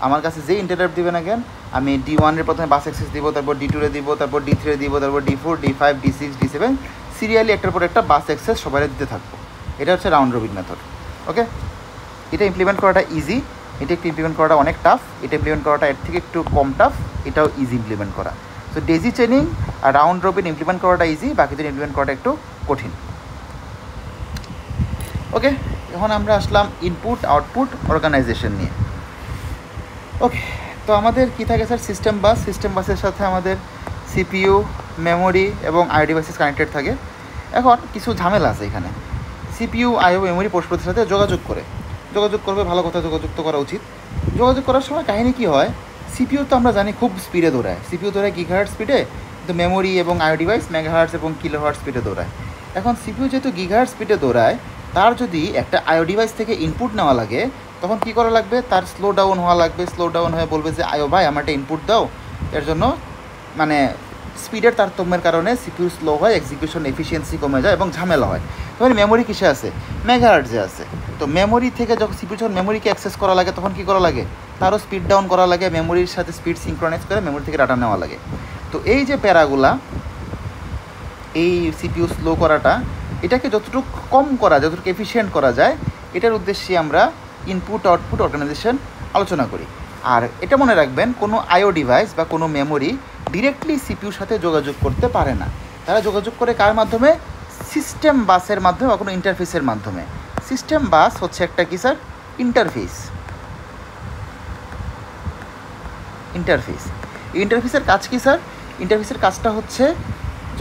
আমার কাছে যে ইন্টারাপ্ট দিবে না কেন, আমি D1-এর প্রথমে বাস অ্যাক্সেস দিব, তারপর D2-রে দিব, তারপর D3-রে দিব, তারপর D4, D5, D6, D7 serially একটার পর একটা বাস অ্যাক্সেস সবাই দিতে থাকবো। এটা হচ্ছে রাউন্ড রবিন মেথড। ওকে, এটা ইমপ্লিমেন্ট করাটা ইজি, এটা একটু ইমপ্লিমেন্ট করাটা অনেক টাফ, এটা ইমপ্লিমেন্ট করাটা এর থেকে একটু কম টাফ, এটাও ইজি ইমপ্লিমেন্ট করা। সো ডেজি চেনিং আর রাউন্ড রবিন ইমপ্লিমেন্ট করাটা ইজি, বাকিদের ইমপ্লিমেন্ট করাটা একটু কঠিন। ওকে, এখন আমরা আসলাম ইনপুট আউটপুট অর্গানাইজেশন নিয়ে। ওকে, তো আমাদের কী থাকে স্যার, সিস্টেম বাসের সাথে আমাদের CPU, মেমোরি এবং আইও ডিভাইসেস কানেক্টেড থাকে। এখন কিছু ঝামেলা আছে এখানে, CPU, আইও, মেমোরি পরস্পরের সাথে যোগাযোগ করবে, ভালো কথা, যোগাযোগ তো করা উচিত। যোগাযোগ করার সময় কাহিনী কী হয়, CPU তো আমরা জানি খুব স্পিডে দৌড়ায়, CPU দৌড়ায় গিগাহার্টজ স্পিডে, কিন্তু মেমোরি এবং আইও ডিভাইস মেগাহার্টজ এবং কিলোহার্টজ স্পিডে দৌড়ায়। এখন CPU যেহেতু গিগাহার্টজ স্পিডে দৌড়ায়, তার যদি একটা আইও ডিভাইস থেকে ইনপুট নেওয়া লাগে, তখন কী করা লাগবে, তার স্লো ডাউন হওয়া লাগবে। স্লো ডাউন হয়ে বলবে যে আইও ভাই আমার একটা ইনপুট দাও। এর জন্য মানে স্পিডের তারতম্যের কারণে CPU স্লো হয়, এক্সিকিউশন এফিসিয়েন্সি কমে যায় এবং ঝামেলা হয়। এবার মেমোরি কিসে আছে, মেগাহার্টজে আছে। তো মেমোরি থেকে যখন CPU যখন মেমোরিকে অ্যাক্সেস করা লাগে, তখন কী করা লাগে, তারও স্পিড ডাউন করা লাগে, মেমোরির সাথে স্পিড সিঙ্ক্রোনাইজ করে মেমোরি থেকে ডাটা নেওয়া লাগে। তো এই যে প্যারাগুলা, এই সিপিইউ স্লো করাটা, এটাকে যতটুকু কম করা, যতটুকু এফিশিয়েন্ট করা যায়, এটার উদ্দেশ্যে আমরা ইনপুট আউটপুট অর্গানাইজেশন আলোচনা করি। আর এটা মনে রাখবেন, কোনো আইও ডিভাইস বা কোনো মেমোরি ডিরেক্টলি সিপিইউর সাথে যোগাযোগ করতে পারে না। তারা যোগাযোগ করে কার মাধ্যমে? সিস্টেম বাসের মাধ্যমে বা কোনো ইন্টারফেসের মাধ্যমে। সিস্টেম বাস হচ্ছে একটা কি স্যার? ইন্টারফেস। ইন্টারফেসের কাজ কি স্যার? ইন্টারফেসের কাজটা হচ্ছে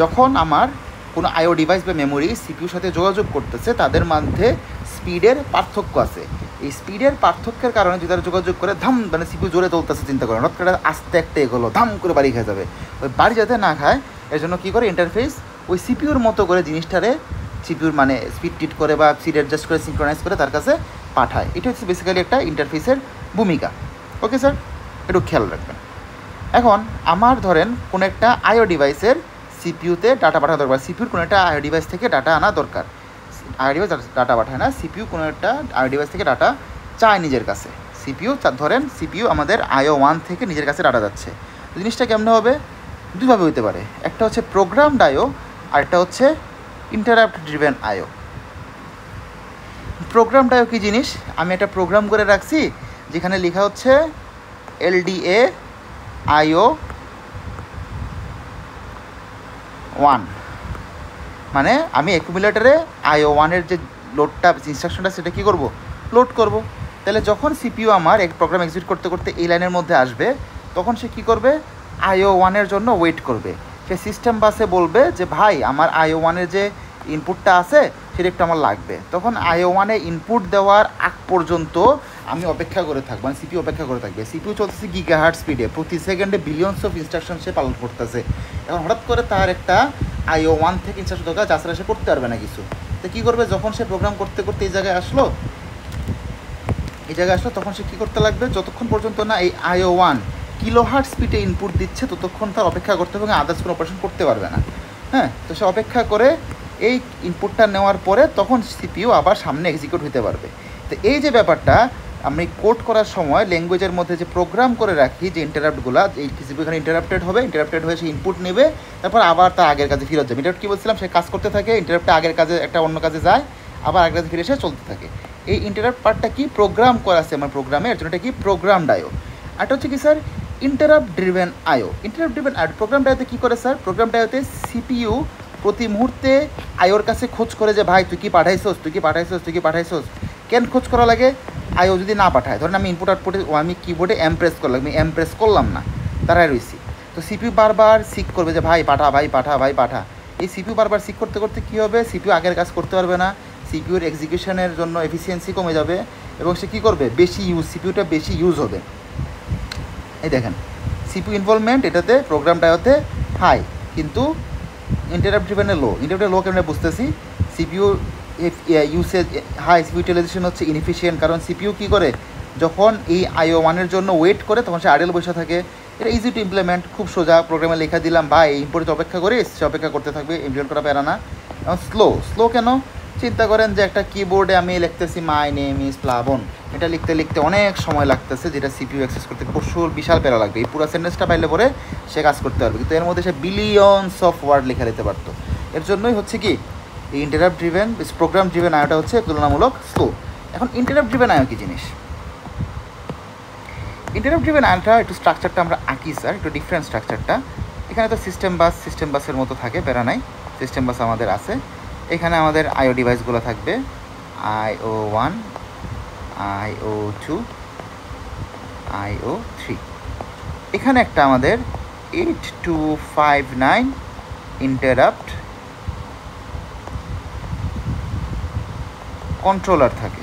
যখন আমার কোনো আইও ডিভাইস বা মেমোরি সিপিইউর সাথে যোগাযোগ করতেছে, তাদের মধ্যে স্পিডের পার্থক্য আছে। এই স্পিডের পার্থক্যের কারণে যদি তারা যোগাযোগ করে ধাম, মানে সিপিইউ জোরে চলতেছে, চিন্তা করেন, হঠাৎ করে আস্তে একটা এগোলো, ধাম করে বাড়ি খেয়ে যাবে। ওই বাড়ি যাতে না খায় এর জন্য কী করে ইন্টারফেস ওই সিপিইউর মতো করে জিনিসটারে সিপিইউর মানে স্পিড টিট করে বা স্পিড অ্যাডজাস্ট করে সিনক্রোনাইজ করে তার কাছে পাঠায়। এটা হচ্ছে বেসিক্যালি একটা ইন্টারফেসের ভূমিকা। ওকে স্যার, একটু খেয়াল রাখবেন। এখন আমার ধরেন কোনো একটা আইও ডিভাইসের সিপিইউতে ডাটা পাঠানো দরকার, সিপিইউর কোনো একটা আইও ডিভাইস থেকে ডাটা আনা দরকার। আইও ডিভাইস ডাটা পাঠায় না, সিপিইউ কোনো একটা আইও ডিভাইস থেকে ডাটা চায় নিজের কাছে। ধরেন সিপিইউ আমাদের আইও 1 থেকে নিজের কাছে ডাটা যাচ্ছে। জিনিসটা কেমন হবে? দুইভাবে হতে পারে, একটা হচ্ছে প্রোগ্রামড আইও আর একটা হচ্ছে ইন্টারাপ্ট ড্রিভেন আইও। প্রোগ্রামড আইও কী জিনিস? আমি একটা প্রোগ্রাম করে রাখছি যেখানে লেখা হচ্ছে LDA IO 1, মানে আমি অ্যাকুমুলেটরে IO 1-এর যে লোডটা ইনস্ট্রাকশনটা সেটা কী করব? লোড করব। তাহলে যখন সিপিইউ আমার এক প্রোগ্রাম এক্সিকিউট করতে করতে এই লাইনের মধ্যে আসবে, তখন সে কী করবে? IO 1-এর জন্য ওয়েট করবে। সে সিস্টেম বাসে বলবে যে ভাই আমার IO 1-এর যে ইনপুটটা আছে সেটা একটু আমার লাগবে। তখন IO 1-এ ইনপুট দেওয়ার আগ পর্যন্ত আমি অপেক্ষা করে থাকবো, মানে সিপিইউ অপেক্ষা করে থাকবে। সিপিইউ চলতেছে গিগাহার্টজ স্পিডে, প্রতি সেকেন্ডে বিলিয়নস অফ ইনস্ট্রাকশন সে পালন করতেছে। এখন হঠাৎ করে তার একটা IO 1 থেকে ইনস্ট্রাকশন দরকার, যাছাড়া সে করতে পারবে না কিছু। তো কী করবে? যখন সে প্রোগ্রাম করতে করতে এই জায়গায় আসলো, তখন সে কী করতে লাগবে? যতক্ষণ পর্যন্ত না এই IO 1 কিলোহার্টজ স্পিডে ইনপুট দিচ্ছে ততক্ষণ তার অপেক্ষা করতে হবে, আদার্স কোনো অপারেশন করতে পারবে না। হ্যাঁ, তো সে অপেক্ষা করে এই ইনপুটটা নেওয়ার পরে তখন সিপিইউ আবার সামনে এক্সিকিউট হতে পারবে। তো এই যে ব্যাপারটা আমি কোড করার সময় ল্যাঙ্গুয়েজের মধ্যে যে প্রোগ্রাম করে রাখি, যে ইন্টারাপ্টগুলো, এই সিপিইউ এখানে ইন্টারাপ্টেড হবে, ইন্টারাপ্টেড হয়ে সে ইনপুট নেবে, তারপর আবার তার আগের কাজে ফিরে যাবে। ইন্টারাপ্ট কী বলছিলাম? সে কাজ করতে থাকে, ইন্টারাপ্টে আগের কাজে একটা অন্য কাজে যায়, আবার আগের কাজে ফিরে এসে চলতে থাকে। এই ইন্টারাপ্ট পার্টটা কি প্রোগ্রাম করা আছে আমার প্রোগ্রামে, এর জন্য এটা কি প্রোগ্রামড আইও। এটা হচ্ছে কি স্যার? ইন্টারাপ্ট ড্রিভেন আইও। ইন্টারাপ্ট ড্রিভেন আইও প্রোগ্রামড আইওতে কী করে স্যার? প্রোগ্রামড আইওতে সিপিইউ প্রতি মুহূর্তে আইওর কাছে খোঁজ করে যে ভাই তুই কি পাঠাইছোস, কেন খোঁজ করা লাগে? আইও যদি না পাঠায়, ধরেন আমি ইনপুট আউটপুটে আমি কিবোর্ডে প্রেস করলাম, আমি প্রেস করলাম না, তারাই রয়েছি, তো সিপিইউ বারবার সিক করবে যে ভাই পাঠা। এই সিপিইউ বারবার সিক করতে করতে কী হবে? সিপিইউ আগের কাজ করতে পারবে না, সিপিইউর এক্সিকিউশনের জন্য এফিসিয়েন্সি কমে যাবে এবং সে কী করবে? সিপিইউটা বেশি ইউজ হবে। এই দেখেন সিপিইউ ইনভলভমেন্ট এটাতে প্রোগ্রামটা হতে হাই, কিন্তু ইন্টারাপ্ট ড্রিভেনে লো। ইন্টারাপ্টের লো কেমন বুঝতেছি? CPU usage high, CPU utilization হচ্ছে ইনএফিশিয়েন্ট, কারণ সিপিইউ কী করে? যখন এই IO 1-এর জন্য ওয়েট করে তখন সে আইডল বসে থাকে। এটা ইজি টু ইমপ্লিমেন্ট, খুব সোজা, প্রোগ্রামে লেখা দিলাম বা এই ইম্পোর্টে অপেক্ষা করিস, সে অপেক্ষা করতে থাকবে, ইমপ্লিমেন্ট করা প্যারা না। এবং স্লো কেন? চিন্তা করেন যে একটা কিবোর্ডে আমি লিখতেছি মাই নেম ইজ প্লাবন, এটা লিখতে অনেক সময় লাগতেছে, যেটা সিপিইউ অ্যাক্সেস করতে বিশাল প্যারা লাগবে। এই পুরো সেন্টেন্সটা পাইলে পরে সে কাজ করতে পারবে, কিন্তু এর মধ্যে সে বিলিয়নস অফ ওয়ার্ড লেখা দিতে পারতো। এর জন্যই হচ্ছে কি এই ইন্টারাপ্ট ড্রিভেন প্রোগ্রাম ড্রিভেন আইওটা হচ্ছে তুলনামূলক স্লো। এখন ইন্টারাপ্ট ড্রিভেন আইও কী জিনিস? ইন্টারাপ্ট ড্রিভেন আইওটা একটু স্ট্রাকচারটা আমরা আঁকি স্যার, একটু ডিফারেন্ট স্ট্রাকচারটা। এখানে তো সিস্টেম বাসের মতো থাকে, প্যারা নাই, সিস্টেম বাস আমাদের আছে। এখানে আমাদের আইও ডিভাইসগুলো থাকবে IO 1, IO 2, IO 3। এখানে একটা আমাদের 8259 ইন্টারাপ্ট কন্ট্রোলার থাকে।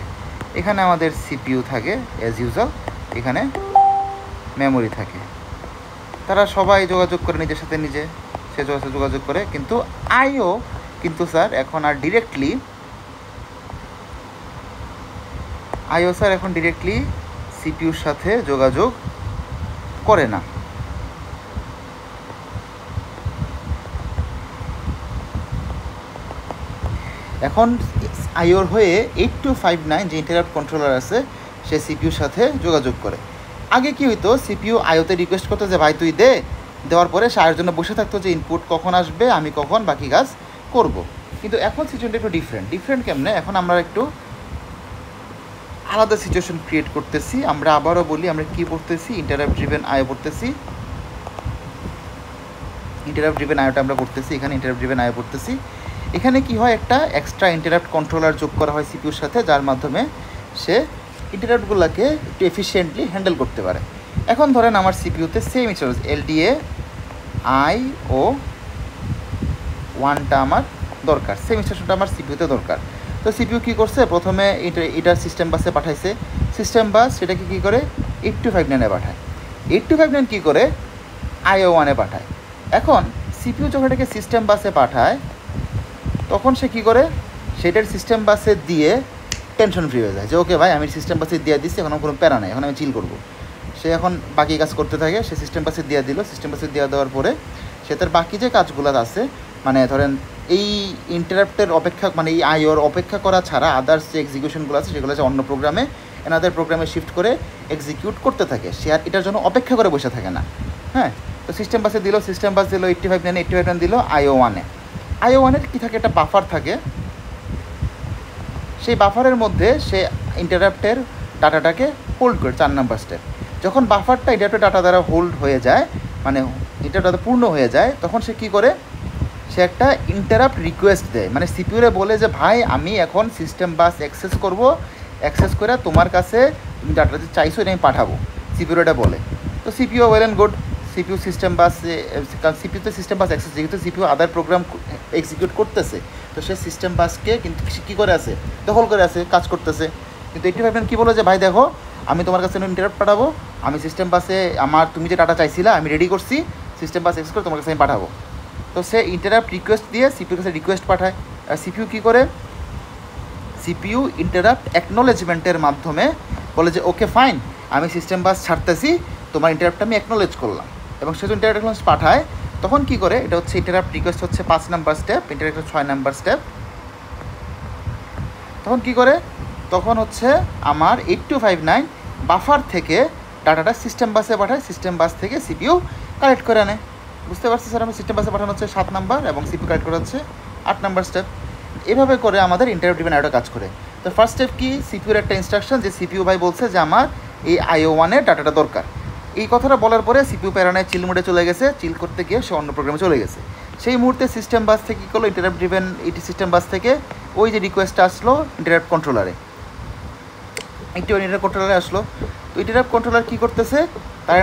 এখানে আমাদের সিপিইউ থাকে অ্যাজ ইউজুয়াল, এখানে মেমোরি থাকে। তারা সবাই যোগাযোগ করে নিজের সাথে সে যোগাযোগ করে, কিন্তু আইও কিন্তু স্যার এখন আর ডিরেক্টলি সিপিইউর সাথে যোগাযোগ করে না। এখন আইওর হয়ে 8259 যে ইন্টারাপ্ট কন্ট্রোলার আছে সে সিপিইউর সাথে যোগাযোগ করে। আগে কি হইতো? সিপিইউ আইওতে রিকোয়েস্ট করতো যে ভাই তুই দে, দেওয়ার পরে সে আয়ের জন্য বসে থাকতো যে ইনপুট কখন আসবে, আমি কখন বাকি কাজ করব। কিন্তু এখন সিচুয়েশনটা একটু ডিফারেন্ট কেমনে, এখন আমরা একটু আলাদা সিচুয়েশন ক্রিয়েট করতেছি। আমরা আবারও বলি, আমরা কী পড়তেছি, ইন্টারাপ্ট ড্রিভেন আইও পড়তেছি। ইন্টারাপ্ট ড্রিভেন আইওটা আমরা পড়তেছি, এখানে ইন্টারাপ্ট ড্রিভেন আইও পড়তেছি। এখানে কি হয়, একটা এক্সট্রা ইন্টারাপ্ট কন্ট্রোলার যোগ করা হয় সিপিউর সাথে, যার মাধ্যমে সে ইন্টারাপ্টগুলোকে একটু এফিশিয়েন্টলি হ্যান্ডেল করতে পারে। এখন ধরেন আমার সিপিউতে same instruction LDA I O ওয়ানটা আমার দরকার, সেম ইনস্ট্রাকশনটা আমার সিপিউতে দরকার। তো সিপিইউ কী করছে, প্রথমে এটা সিস্টেম বাসে পাঠাইছে, সিস্টেম বাস সেটাকে কী করে 8259-এ পাঠায়, 8259 কী করে আইও ওয়ানে পাঠায়। এখন সিপিইউ যখন এটাকে সিস্টেম বাসে পাঠায় তখন সে কী করে, সেটার সিস্টেম বাসে দিয়ে টেনশন ফ্রি হয়ে যায় যে ওকে ভাই আমি সিস্টেম বাসে দিয়ে দিচ্ছি, এখন কোনো প্যারা নেই, এখন আমি চিল করবো। সে এখন বাকি কাজ করতে থাকে, সে সিস্টেম বাসে দিয়ে দিল, সিস্টেম বাসে দিয়ে দেওয়ার পরে সে তার বাকি যে কাজগুলো আছে, মানে ধরেন এই ইন্টারাপ্টের অপেক্ষা, মানে এই আইওর অপেক্ষা করা ছাড়া আদার্স যে এক্সিকিউশনগুলো আছে সেগুলো অন্য প্রোগ্রামে এনাদের প্রোগ্রামে শিফট করে এক্সিকিউট করতে থাকে, সে আর এটার জন্য অপেক্ষা করে বসে থাকে না। হ্যাঁ, তো সিস্টেম বাসে দিল, সিস্টেম বাস দিল 8509 দিল আইও ওয়ানে। আইও ওয়ানের কী থাকে, একটা বাফার থাকে, সেই বাফারের মধ্যে সে ইন্টারাপ্টের ডাটাটাকে হোল্ড করে 4 নাম্বার স্টেপ। যখন বাফারটা ইন্টারাপ্টের ডাটা দ্বারা হোল্ড হয়ে যায়, মানে ইন্টারাপ্ট পূর্ণ হয়ে যায়, তখন সে কী করে, সে একটা ইন্টারাপ্ট রিকোয়েস্ট দেয়, মানে সিপিইউরে বলে যে ভাই আমি এখন সিস্টেম বাস অ্যাক্সেস করব, অ্যাক্সেস করে তোমার কাছে তুমি ডাটা যে চাইছো এটা আমি পাঠাবো, সিপিইউ এটা বলে। তো CPU well and good, CPU system bus, কারণ সিপিইউতে সিস্টেম বাস অ্যাক্সেস, যেহেতু সিপিইউ আদার প্রোগ্রাম এক্সিকিউট করতেছে, তো সে সিস্টেম বাসকে কিন্তু কী করে আছে, দখল করে আছে, কাজ করতেছে। কিন্তু 8509 কী বলো যে ভাই দেখো আমি তোমার কাছে ইন্টারাপ্ট পাঠাবো, আমি সিস্টেম বাসে আমার তুমি যে ডাটা চাইছিলা আমি রেডি করছি, সিস্টেম বাস অ্যাক্সেস করে তোমার কাছে আমি পাঠাবো। তো সে ইন্টারাপ্ট রিকোয়েস্ট দিয়ে সিপিইউর কাছে রিকোয়েস্ট পাঠায়, আর সিপিইউ কী করে, সিপিইউ ইন্টারাপ্ট অ্যাকনোলেজমেন্টের মাধ্যমে বলে যে ওকে ফাইন আমি সিস্টেম বাস ছাড়তেছি, তোমার ইন্টারাপ্টটা আমি অ্যাকনোলেজ করলাম, এবং সে যদি ইন্টারাপ্ট অ্যাকনোলেজ পাঠায় তখন কী করে, এটা হচ্ছে ইন্টারাপ্ট রিকোয়েস্ট হচ্ছে 5 number step, interrupt 6 number step. তখন কী করে, তখন হচ্ছে আমার 8259 বাফার থেকে ডাটাটা সিস্টেম বাসে পাঠায়, সিস্টেম বাস থেকে সিপিইউ কালেক্ট করে আনে। বুঝতে পারছি স্যার, আমি সিস্টেম বাসে পাঠানো হচ্ছে 7 নাম্বার এবং সিপিইউ কালেক্ট করা হচ্ছে 8 নাম্বার স্টেপ। এভাবে করে আমাদের ইন্টারাপ্ট ড্রিভেন আইওটা কাজ করে। তো ফার্স্ট স্টেপ কি, সিপিইউর একটা ইনস্ট্রাকশন যে সিপিইউ ভাই বলছে যে আমার এই আইও ওয়ানের ডাটাটা দরকার, এই কথাটা বলার পরে সিপিইউ প্যারানায় চিল মোডে চলে গেছে, চিল করতে গিয়ে সে অন্য প্রোগ্রামে চলে গেছে। সেই মুহূর্তে সিস্টেম বাস থেকে কী করলো, ইন্টারাপ্ট ড্রিভেন এটি সিস্টেম বাস থেকে ওই যে রিকোয়েস্টটা আসলো ইন্টারাপ্ট কন্ট্রোলারে, ইন্টারাপ্ট কন্ট্রোলারে আসলো। তো ইন্টারাপ্ট কন্ট্রোলার কী করতেছে, তার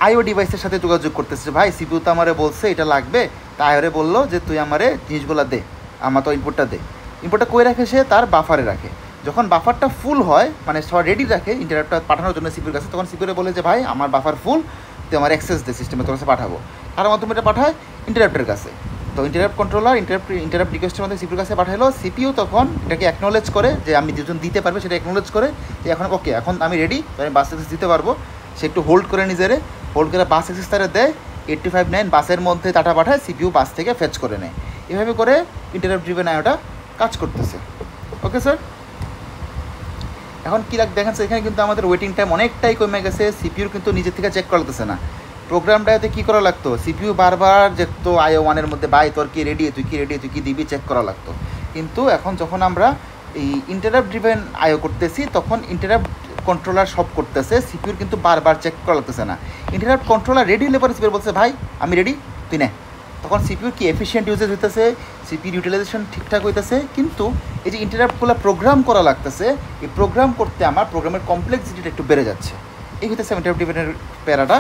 আইও ডিভাইসের সাথে যোগাযোগ করতেছে, ভাই সিপিইউ তো আমারে বলছে এটা লাগবে, তা আইওরে বললো যে তুই আমারে জিনিসগুলো দে, আমার তো ইনপুটটা দে। ইনপুটটা কই রাখে, সে তার বাফারে রাখে। যখন বাফারটা ফুল হয়, মানে সব রেডি রাখে ইন্টারাপ্টটা পাঠানোর জন্য সিপিইউর কাছে, তখন সিপিইউরে বলে যে ভাই আমার বাফার ফুল, তুই আমার অ্যাক্সেস দে, সিস্টেমে তোর কাছে পাঠাবো। তার মাধ্যমে এটা পাঠায় ইন্টারাপ্টের কাছে। তো ইন্টারাপ্ট কন্ট্রোলার ইন্টারাপ্ট রিকোয়েস্টের মধ্যে সিপিইউর কাছে পাঠালো, সিপিইউ তখন এটাকে অ্যাকনোলেজ করে যে আমি দুজন দিতে পারবে সেটা অ্যাকনোলেজ করে যে এখন ওকে এখন আমি রেডি, আমি বাস অ্যাক্সেস দিতে পারবো। সে একটু হোল্ড করে নিজেরে, হোল্ড করে বাস অ্যাক্সেস তারা দেয়, 8509 বাসের মধ্যে ডাটা পাঠায়, সিপিইউ বাস থেকে ফেচ করে নেয়। এভাবে করে ইন্টারাপ্ট ড্রিভেন আইওটা কাজ করতেছে। ওকে স্যার, এখন কী দেখেন স্যার, এখানে কিন্তু আমাদের ওয়েটিং টাইম অনেকটাই কমে গেছে, সিপিইউর কিন্তু নিজের থেকে চেক করা লাগতেছে না। প্রোগ্রামটাতে কী করা লাগতো, সিপিইউ বারবার যেত আইও ওয়ানের মধ্যে ভাই তোর কি রেডি, তুই কি রেডি, তুই কি দিবি চেক করা লাগতো। কিন্তু এখন যখন আমরা এই ইন্টারাপ্ট ড্রিভেন আইও করতেছি তখন ইন্টারাপ্ট কন্ট্রোলার সব করতেছে, সিপিইউর কিন্তু বারবার চেক করা লাগতেছে না। ইন্টারাপ্ট কন্ট্রোলার রেডি হলে পরে সিপিইউ বলছে ভাই আমি রেডি, তুই নে। তখন সিপিইউর কি এফিশিয়েন্ট ইউজেজ হইতেছে, সিপিইউর ইউটিলাইজেশন ঠিকঠাক হইতেছে, কিন্তু এই যে ইন্টারাপ্টগুলো প্রোগ্রাম করা লাগতেছে, এই প্রোগ্রাম করতে আমার প্রোগ্রামের কমপ্লেক্সিটিটা একটু বেড়ে যাচ্ছে। এই হইতেছে ইন্টারাপ্ট ড্রিভেনের প্যারাটা।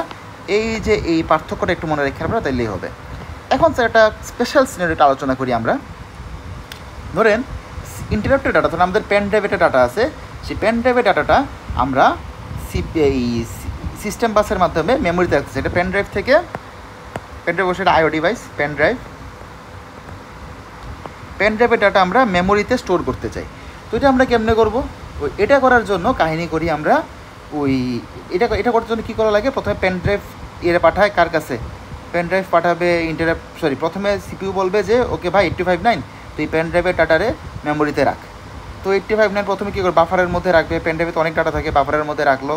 এই যে এই পার্থক্যটা একটু মনে রেখে আমরা তাইলেই হবে। এখন স্যার একটা স্পেশাল সিনারিওটা আলোচনা করি আমরা। ধরেন ইন্টারাপ্টের ডাটা, ধরেন আমাদের পেন ড্রাইভে একটা ডাটা আছে, সেই পেন ড্রাইভের ডাটাটা আমরা এই সিস্টেম বাসের মাধ্যমে মেমোরিতে রাখতেছি। এটা পেন ড্রাইভ থেকে, পেন ড্রাইভ বসে একটা আইও ডিভাইস, পেন ড্রাইভের ডাটা আমরা মেমোরিতে স্টোর করতে চাই। তো এটা আমরা কেমনে করবো, এটা করার জন্য কাহিনী করি আমরা। এটা করার জন্য কী করা লাগে, প্রথমে পেন ড্রাইভ পাঠায় কার কাছে, পেন ড্রাইভ পাঠাবে প্রথমে সিপিইউ বলবে যে ওকে ভাই 8509 তুই পেন ড্রাইভের ডাটারে মেমোরিতে রাখ। তো 8509 প্রথমে কী করবে, বাফারের মধ্যে রাখবে, পেন ড্রাইভে তো অনেক ডাটা থাকে, বাফারের মধ্যে রাখলো।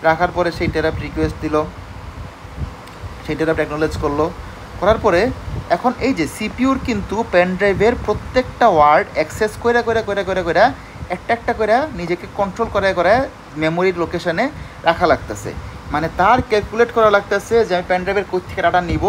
রাখার পরে সেই ইন্টারাপ্ট রিকোয়েস্ট দিল, সে ইন্টারাপ্ট অ্যাকনোলেজ করলো, করার পরে এখন এই যে সিপিউর কিন্তু পেন ড্রাইভের প্রত্যেকটা ওয়ার্ড অ্যাক্সেস করে একটা একটা করে নিজেকে কন্ট্রোল করে মেমোরির লোকেশনে রাখা লাগতেছে। মানে তার ক্যালকুলেট করা লাগতেছে যে আমি পেন ড্রাইভের কই থেকে ডাটা নিব,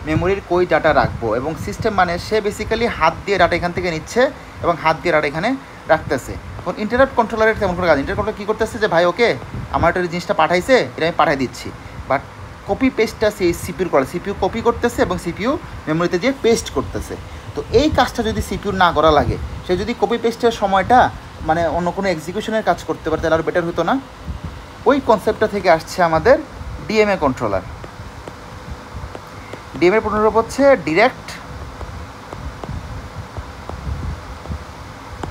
মেমোরির কই ডাটা রাখবো, এবং সিস্টেম মানে সে বেসিক্যালি হাত দিয়ে ডাটা এখান থেকে নিচ্ছে এবং হাত দিয়ে ডাটা এখানে রাখতেছে। এখন ইন্টারাপ্ট কন্ট্রোলারের তেমন কোনো কাজ, ইন্টারাপ্ট কন্ট্রোলার কী করতেছে যে ভাই ওকে আমার একটা জিনিসটা পাঠাইছে, এটা আমি পাঠিয়ে দিচ্ছি, বাট কপি পেস্টটা সেই সিপিউর করে, সিপিউ কপি করতেছে এবং সিপিউ মেমোরিতে দিয়ে পেস্ট করতেছে। তো এই কাজটা যদি সিপিউর না করা লাগে, সে যদি কপি পেস্টের সময়টা মানে অন্য কোনো এক্সিকিউশনের কাজ করতে পারে তাহলে আরও বেটার হতো না? ওই কনসেপ্টটা থেকে আসছে আমাদের ডিএমএ কন্ট্রোলার। ডিএমএ কন্ট্রোলার হচ্ছে ডিরেক্ট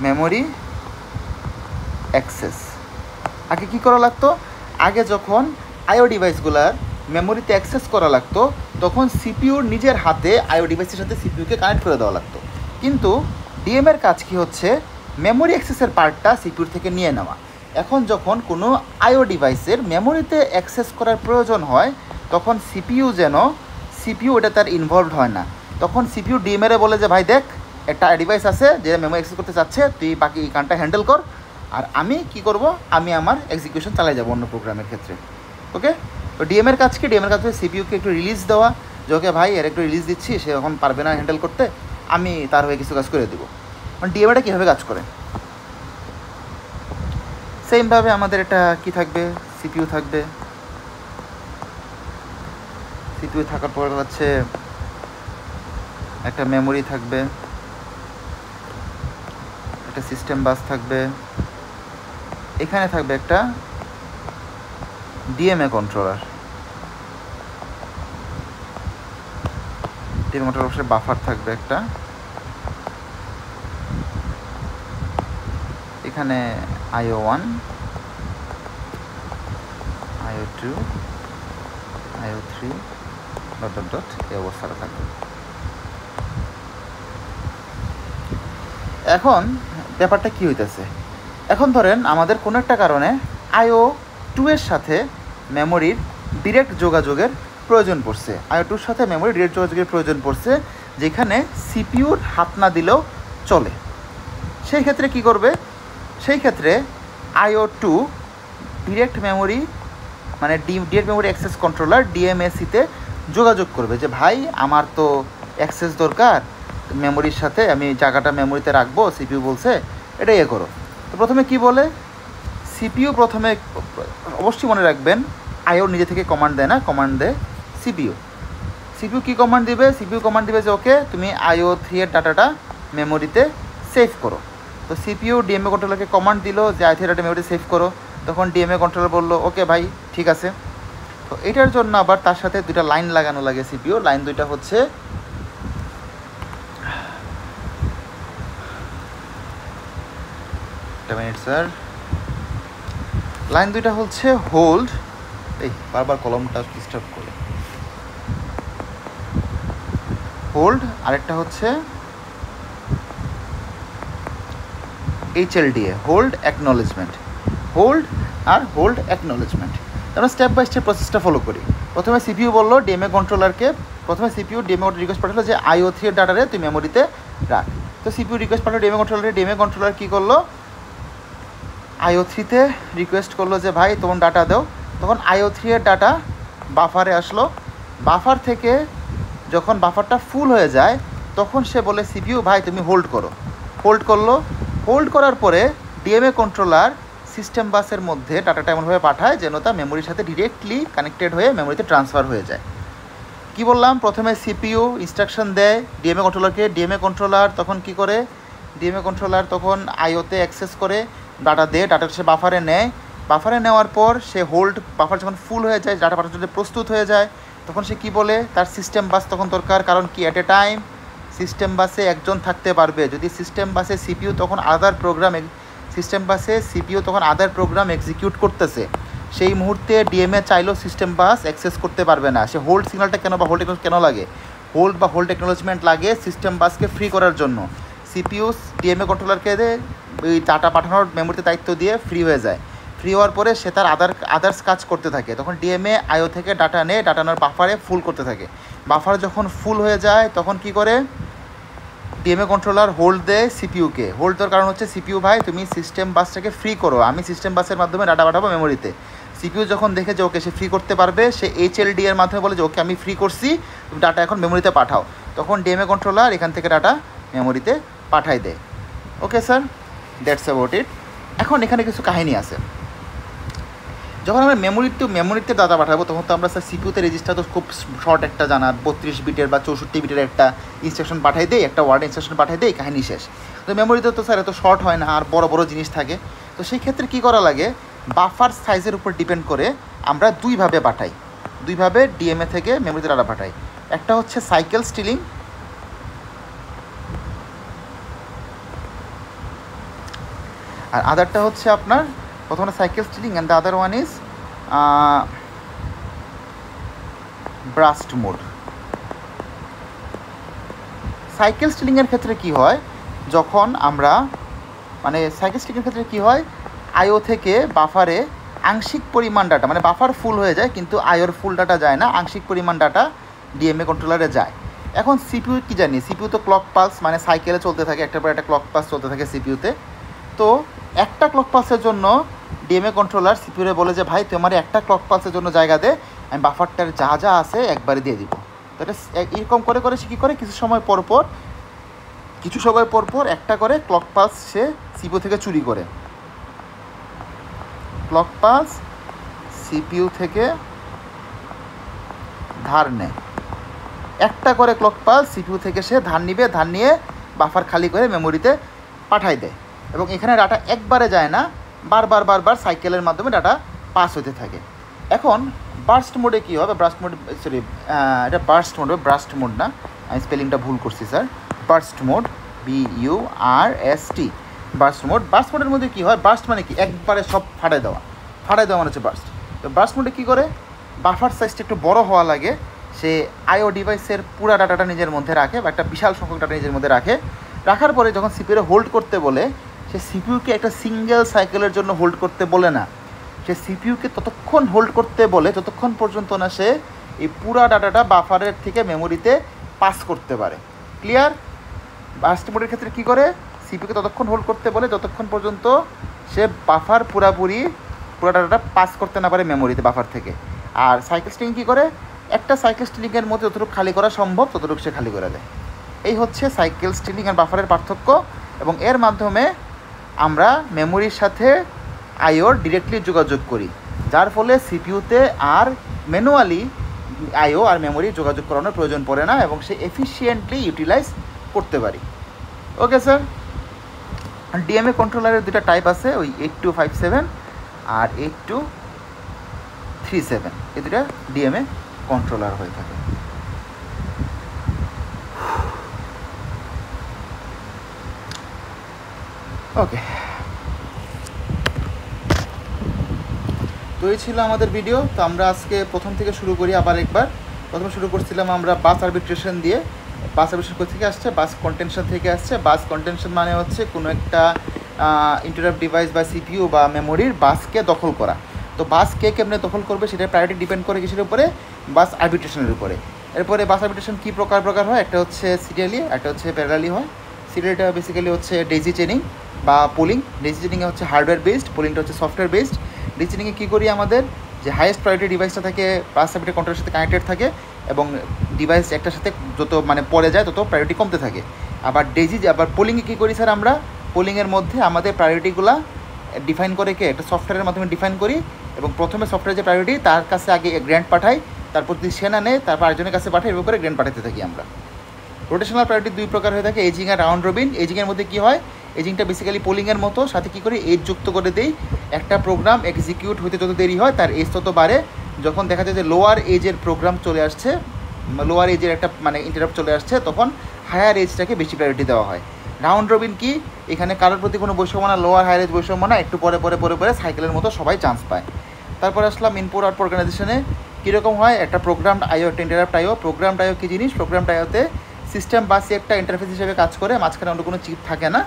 মেমোরি অ্যাক্সেস। আগে কী করা লাগতো, আগে যখন আইও ডিভাইসগুলার মেমোরিতে অ্যাক্সেস করা লাগতো তখন সিপিউর নিজের হাতে আইও ডিভাইসের সাথে সিপিউকে কানেক্ট করে দেওয়া লাগতো। কিন্তু ডিএমএর কাজ কী হচ্ছে, মেমোরি অ্যাক্সেসের পার্টটা সিপিউর থেকে নিয়ে নেওয়া। এখন যখন কোনো আইও ডিভাইসের মেমোরিতে অ্যাক্সেস করার প্রয়োজন হয় তখন সিপিউ এটা তার ইনভলভড হয় না। তখন সিপিউ ডিএমএরে বলে যে ভাই দেখ একটা ডিভাইস আছে যে মেমোরি অ্যাক্সেস করতে চাচ্ছে, তুই বাকি এই কানটা হ্যান্ডেল কর, আর আমি কি করব, আমি আমার এক্সিকিউশন চালাই যাবো অন্য প্রোগ্রামের ক্ষেত্রে। ওকে, তো ডিএমের কাজ কি, ডিএমের কাজ হচ্ছে সিপিউকে একটু রিলিজ দেওয়া, যে ওকে ভাই এর একটু রিলিজ দিচ্ছি, সে এখন পারবে না হ্যান্ডেল করতে, আমি তার হয়ে কিছু কাজ করে দেবো। মানে ডিএমএটা কীভাবে কাজ করে সেমভাবে আমাদের এটা কি থাকবে, সিপিইউ থাকবে। সিপিইউ থাকার পর হচ্ছে একটা মেমোরি থাকবে, একটা সিস্টেম বাস থাকবে, এখানে থাকবে একটা ডিএমএ কন্ট্রোলার। ডিএমএ কন্ট্রোলার অবশ্যই বাফার থাকবে একটা, এখানে IO1, IO2, IO3 ... এই অবস্থাটা থাকবে। এখন ব্যাপারটা কি হইতেছে, এখন ধরেন আমাদের কোনো একটা কারণে IO2 এর সাথে মেমোরির ডিরেক্ট যোগাযোগের প্রয়োজন পড়ছে, IO2 এর সাথে মেমোরির ডিরেক্ট যোগাযোগের প্রয়োজন পড়ছে, যেখানে সিপিউর হাত না দিলেও চলে। সেই ক্ষেত্রে কি করবে, সেই ক্ষেত্রে IO2 ডিরেক্ট মেমোরি মানে ডিরেক্ট মেমোরি অ্যাক্সেস কন্ট্রোলার ডিএমএসিতে যোগাযোগ করবে যে ভাই আমার তো অ্যাক্সেস দরকার মেমোরির সাথে, আমি জায়গাটা মেমোরিতে রাখবো, সিপিইউ বলছে এটা ইয়ে করো। তো প্রথমে কি বলে, সিপিইউ প্রথমে অবশ্যই মনে রাখবেন আইও নিজে থেকে কমান্ড দেয় না, কমান্ড দেয় সিপিইউ। সিপিইউ কী কমান্ড দিবে, সিপিইউ কমান্ড দিবে যে ওকে তুমি IO3 এর ডাটাটা মেমোরিতে সেভ করো। তো সিপিইউ ডিএমএ কন্ট্রোলারকে কমান্ড দিল যে IO3 ডাটা মেমোরিতে সেভ করো, তখন ডিএমএ কন্ট্রোলার বললো ওকে ভাই ঠিক আছে। তো এটার জন্য আবার তার সাথে দুইটা লাইন লাগানো লাগে সিপিইউ, লাইন দুইটা হচ্ছে স্যার, লাইন দুইটা হচ্ছে হোল্ড, এই বারবার কলমটা ডিস্টার্ব করে, হোল্ড, আরেকটা হচ্ছে HLDA, হোল্ড অ্যাকনোলেজমেন্ট। হোল্ড আর হোল্ড অ্যাকনোলেজমেন্ট, আমরা স্টেপ বাই স্টেপ প্রসেসটা ফলো করি। প্রথমে সিপিইউ বললো ডিএমএ কন্ট্রোলারকে, প্রথমে সিপিইউ ডিএমএ রিকোয়েস্ট পাঠালো যে IO3 এর ডাটারে তুই মেমোরিতে রাখ। তো সিপিইউ রিকোয়েস্ট পাঠালো ডিএমএ কন্ট্রোলারে, ডিএমএ কন্ট্রোলার কী করলো, IO3-তে রিকোয়েস্ট করলো যে ভাই তোমার ডাটা দাও। তখন IO3 এর ডাটা বাফারে আসলো, বাফার থেকে যখন বাফারটা ফুল হয়ে যায় তখন সে বলে সিপিইউ ভাই তুমি হোল্ড করো, হোল্ড করলো। হোল্ড করার পরে ডিএমএ কন্ট্রোলার সিস্টেম বাসের মধ্যে ডাটাটা এমনভাবে পাঠায় যেন তা মেমোরির সাথে ডিরেক্টলি কানেক্টেড হয়ে মেমোরিতে ট্রান্সফার হয়ে যায়। কি বললাম, প্রথমে সিপিইউ ইনস্ট্রাকশন দেয় ডিএমএ কন্ট্রোলারকে, ডিএমএ কন্ট্রোলার তখন কি করে, ডিএমএ কন্ট্রোলার তখন IO-তে অ্যাক্সেস করে ডাটা দেয়, ডাটাটা সে বাফারে নেয়, বাফারে নেওয়ার পর সে হোল্ড, বাফার যখন ফুল হয়ে যায় ডাটা পাঠানোর জন্য প্রস্তুত হয়ে যায় তখন সে কি বলে, তার সিস্টেম বাস তখন দরকার, কারণ কি অ্যাট এ টাইম সিস্টেম বাসে একজন থাকতে পারবে। যদি সিস্টেম বাসে সিপিইউ তখন আদার প্রোগ্রাম এক্সিকিউট করতেছে, সেই মুহূর্তে ডিএমএ চাইলেও সিস্টেম বাস অ্যাক্সেস করতে পারবে না। সে হোল্ড সিগন্যালটা কেন বা হোল্ড কেন লাগে, হোল্ড বা হোল্ড টেকনোলজিমেন্ট লাগে সিস্টেম বাসকে ফ্রি করার জন্য। সিপিইউ ডিএমএ কন্ট্রোলারকে ওই ডাটা পাঠানোর মেমোরিতে দায়িত্ব দিয়ে ফ্রি হয়ে যায়। ফ্রি হওয়ার পরে সে তার আদার্স কাজ করতে থাকে, তখন ডিএমএ আইও থেকে ডাটা নেয়, ডাটা নেওয়ার বাফারে ফুল করতে থাকে। বাফার যখন ফুল হয়ে যায় তখন কি করে ডিএমএ কন্ট্রোলার হোল্ড দেয় সিপিইউকে। হোল্ড দেওয়ার কারণ হচ্ছে সিপিইউ ভাই তুমি সিস্টেম বাসটাকে ফ্রি করো, আমি সিস্টেম বাসের মাধ্যমে ডাটা পাঠাবো মেমোরিতে। সিপিইউ যখন দেখে যে ওকে সে ফ্রি করতে পারবে, সে এইচএলডি এর মাধ্যমে বলে যে ওকে আমি ফ্রি করছি, তুমি ডাটা এখন মেমোরিতে পাঠাও, তখন ডিএমএ কন্ট্রোলার এখান থেকে ডাটা মেমোরিতে পাঠাই দেয়। Okay sir, that's about it. এখন এখানে কিছু কাহিনী আছে। যখন আমরা মেমোরিতে ডাটা পাঠাবো তখন তো আমরা স্যার সিপিইউতে রেজিস্টার তো খুব শর্ট একটা জানার 32 বিটের বা 64 বিটের একটা ইনস্ট্রাকশন পাঠাই দেয়, একটা ওয়ার্ড ইনস্ট্রাকশন পাঠাই দেয়, কাহিনী শেষ। তো মেমোরিতে তো স্যার এত শর্ট হয় না, আর বড় বড় জিনিস থাকে। তো সেই ক্ষেত্রে কী করা লাগে, বাফার সাইজের উপর ডিপেন্ড করে আমরা দুইভাবে পাঠাই, দুইভাবে ডিএমএ থেকে মেমোরিতে ডাটা পাঠাই। একটা হচ্ছে সাইকেল স্টিলিং, আর আদারটা হচ্ছে আপনার প্রথমে cycle stealing and the other one is burst mode. Cycle স্টিলিংয়ের ক্ষেত্রে কি হয়, যখন আমরা সাইকেল স্টিলিংয়ের ক্ষেত্রে কি হয়, আইও থেকে বাফারে আংশিক পরিমাণ ডাটা, বাফার ফুল হয়ে যায় কিন্তু আইওর ফুল ডাটা যায় না, আংশিক পরিমাণ ডাটা ডিএমএ কন্ট্রোলারে যায়। এখন সিপিইউ কি জানি, সিপিইউ তো ক্লক পালস সাইকেলে চলতে থাকে, একটার পর একটা ক্লক পালস চলতে থাকে সিপিইউতে। তো একটা ক্লক পালসের জন্য ডিএমএ কন্ট্রোলার সিপিইউরে বলে যে ভাই তুই আমার একটা ক্লক পালসের জন্য জায়গা দে, আমি বাফারটার যা যা আছে একবারে দিয়ে দিব। তো এটা এরকম করে করে সে কী করে, কিছু সময় পর পর একটা করে ক্লক পালস সে সিপিইউ থেকে চুরি করে, ক্লক পালস সিপিইউ থেকে ধার নেয়, একটা করে ক্লক পালস সিপিইউ থেকে সে ধার নিবে, ধার নিয়ে বাফার খালি করে মেমোরিতে পাঠাই দেয়। এবং এখানে ডাটা একবারে যায় না, বারবার সাইকেলের মাধ্যমে ডাটা পাস হতে থাকে। এখন বার্স্ট মোডে কী হবে, ব্রাস্ট মোড না, আমি স্পেলিংটা ভুল করছি sir, burst mode, BURST, burst মোডের মধ্যে কী হয়, বার্স্ট মানে কি একবারে সব ফাটাই দেওয়া মানে হচ্ছে বার্স্ট। তো বার্স্ট মোডে কী করে, বাফার সাইজটা একটু বড় হওয়া লাগে, সে আইও ডিভাইসের পুরো ডাটাটা নিজের মধ্যে রাখে বা একটা বিশাল সংখ্যক ডাটা নিজের মধ্যে রাখার পরে যখন সিপিইউ হোল্ড করতে বলে, সে সিপিইউকে একটা সিঙ্গেল সাইকেলের জন্য হোল্ড করতে বলে না, সে সিপিইউকে ততক্ষণ হোল্ড করতে বলে যতক্ষণ পর্যন্ত না সে এই পুরা ডাটাটা বাফারের থেকে মেমোরিতে পাস করতে পারে। ক্লিয়ার? বার্স্ট মোডের ক্ষেত্রে কী করে, সিপিইউকে ততক্ষণ হোল্ড করতে বলে যতক্ষণ পর্যন্ত সে বাফার পুরা ডাটাটা পাস করতে না পারে মেমোরিতে বাফার থেকে। আর সাইকেল স্টিলিং কী করে, একটা সাইকেল স্টিলিংয়ের মধ্যে যতটুকু খালি করা সম্ভব ততটুকু সে খালি করে দেয়। এই হচ্ছে সাইকেল স্টিলিং আর বাফারের পার্থক্য, এবং এর মাধ্যমে আমরা মেমোরির সাথে আইওর ডিরেক্টলি যোগাযোগ করি, যার ফলে সিপিইউতে আর ম্যানুয়ালি আইও আর মেমোরি যোগাযোগ করানোর প্রয়োজন পড়ে না এবং সে এফিশিয়েন্টলি ইউটিলাইজ করতে পারি। ওকে স্যার, ডিএমএ কন্ট্রোলারের দুটা টাইপ আছে, ওই 8257 আর 8237, এই দুটা ডিএমএ কন্ট্রোলার হয়ে থাকে। ওকে, তো এই ছিল আমাদের ভিডিও। তো আমরা আজকে প্রথম থেকে শুরু করি আবার একবার। প্রথমে শুরু করছিলাম আমরা বাস আরবিট্রেশন দিয়ে। বাস আরবিট্রেশন থেকে আসছে, বাস কন্টেনশন থেকে আসছে। বাস কন্টেনশন মানে হচ্ছে কোনো একটা ইন্টারাপ্ট ডিভাইস বা সিপিইউ বা মেমোরির বাসকে দখল করা। তো বাস কে কেমনে দখল করবে সেটা প্রায়োরিটি ডিপেন্ড করে কিসের উপরে, বাস আরবিট্রেশনের উপরে। এরপরে বাস আরবিট্রেশন কী প্রকার হয়, একটা হচ্ছে সিরিয়ালি, একটা হচ্ছে প্যারালালি হয়। সিরিয়ালটা বেসিক্যালি হচ্ছে ডেজি চেনিং বা পোলিং। ডেজি চেনিংয়ে হচ্ছে হার্ডওয়্যার বেসড, পোলিংটা হচ্ছে সফটওয়্যার বেসড। ডেজি চেনিংয়ে কী করি, আমাদের যে হাইয়েস্ট প্রায়োরিটি ডিভাইসটা থাকে বাস আরবিট্রেশন কন্ট্রোলের সাথে কানেক্টেড থাকে এবং ডিভাইস একটার সাথে যত পরে যায় তত প্রায়োরিটি কমতে থাকে। আবার পোলিংয়ে কী করি স্যার, আমরা পোলিংয়ের মধ্যে আমাদের প্রায়োরিটিগুলো ডিফাইন করে একটা সফটওয়্যারের মাধ্যমে ডিফাইন করি এবং প্রথমে সফটওয়্যারের যে প্রায়োরিটি তার কাছে আগে গ্র্যান্ট পাঠাই, তারপর যদি সে না নেয় তারপর আরেকজনের কাছে পাঠাই, এভাবে করে গ্র্যান্ট পাঠাতে থাকি আমরা। রোটেশনাল প্রায়োরিটি দুই প্রকার হয়ে থাকে, এজিং আর রাউন্ড রবিন। এজিংয়ের মধ্যে কী হয়, এজিংটা বেসিক্যালি পোলিংয়ের মতো, সাথে কী করে এজ যুক্ত করে দেই। একটা প্রোগ্রাম এক্সিকিউট হতে যত দেরি হয় তার এজ তত বাড়ে। যখন দেখা যায় যে লোয়ার এজের প্রোগ্রাম চলে আসছে, লোয়ার এজের একটা ইন্টারাপ্ট চলে আসছে, তখন হায়ার এজটাকে বেশি প্রায়োরিটি দেওয়া হয়। রাউন্ড রবিন কি, এখানে কারোর প্রতি কোনো বৈষম্য না, লোয়ার হায়ার এজ বৈষম্য না, একটু পরে সাইকেলের মতো সবাই চান্স পায়। তারপরে আসলাম ইনপুট আউটপুট অর্গানাইজেশনে। কীরকম হয়, একটা প্রোগ্রামড আইও, একটা ইন্টারাপ্ট আইও। প্রোগ্রামড আইও কী জিনিস, প্রোগ্রামড আইওতে সিস্টেম বাসে একটা ইন্টারফেস হিসেবে কাজ করে, মাঝখানে অন্য কোনো চিপ থাকে না।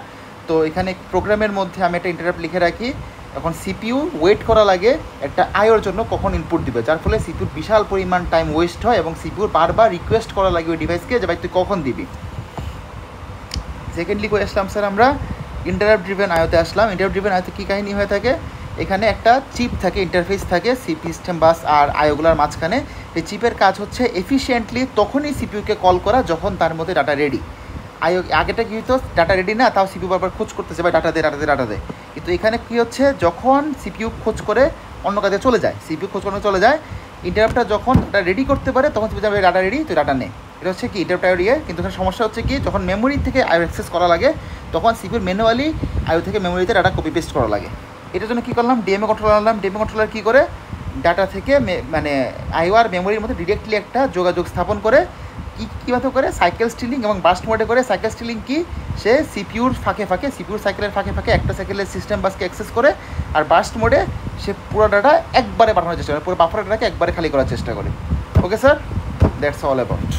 তো এখানে প্রোগ্রামের মধ্যে আমি একটা ইন্টারাপ্ট লিখে রাখি, এখন সিপিইউ ওয়েট করা লাগে একটা আয়োর জন্য কখন ইনপুট দিবে, যার ফলে সিপিইউর বিশাল পরিমাণ টাইম ওয়েস্ট হয় এবং সিপিইউর বারবার রিকোয়েস্ট করা লাগে ওই ডিভাইসকে যে ভাই তুই কখন দিবি। সেকেন্ডলি করে আসলাম স্যার আমরা ইন্টারাপ্ট ড্রিভেন আয়োতে আসলাম। ইন্টারাপ্ট ড্রিভেন আয়োতে কী কাহিনী হয়ে থাকে, এখানে একটা চিপ থাকে, ইন্টারফেস থাকে সিস্টেম বাস আর আয়োগুলার মাঝখানে। এই চিপের কাজ হচ্ছে এফিশিয়েন্টলি তখনই সিপিইউকে কল করা যখন তার মধ্যে ডাটা রেডি। আগেটা কী হতো, ডাটা রেডি না, তাও সিপিইউ বারবার খোঁজ করতেছে ভাই ডাটা দে ডাটা দে ডাটা দে। কিন্তু এখানে কী হচ্ছে, যখন সিপিইউ খোঁজ করে অন্য কাজে চলে যায়, সিপিইউ খোঁজ করে চলে যায়, ইন্টারাপ্টটা যখন ডাটা রেডি করতে পারে তখন সিপিইউ যাবে ডাটা রেডি তুই ডাটা নে। এটা হচ্ছে কি ইন্টারাপ্ট আইও দিয়ে। কিন্তু এখানে সমস্যা হচ্ছে কি, যখন মেমোরি থেকে আইও অ্যাক্সেস করা লাগে তখন সিপিইউর ম্যানুয়ালি আইও থেকে মেমোরিতে ডাটা কপি পেস্ট করা লাগে। এটার জন্য কী করলাম, ডিএমএ কন্ট্রোলার আনলাম। ডিএমএ কন্ট্রোলার কী করে, ডাটা থেকে মানে আইও আর মেমোরির মধ্যে ডিরেক্টলি একটা যোগাযোগ স্থাপন করে। কীভাবে করে, সাইকেল স্টিলিং এবং বাস্ট মোডে করে। সাইকেল স্টিলিং কি, সে সিপিইউর ফাঁকে ফাঁকে, সিপিইউর সাইকেলের ফাঁকে ফাঁকে একটা সাইকেলের সিস্টেম বাসকে অ্যাক্সেস করে। আর বাস্ট মোডে সে পুরো ডাটা একবারে পাঠানোর চেষ্টা করে, পুরো বাফার ডাটাকে একবারে খালি করার চেষ্টা করে। Okay sir, that's all about.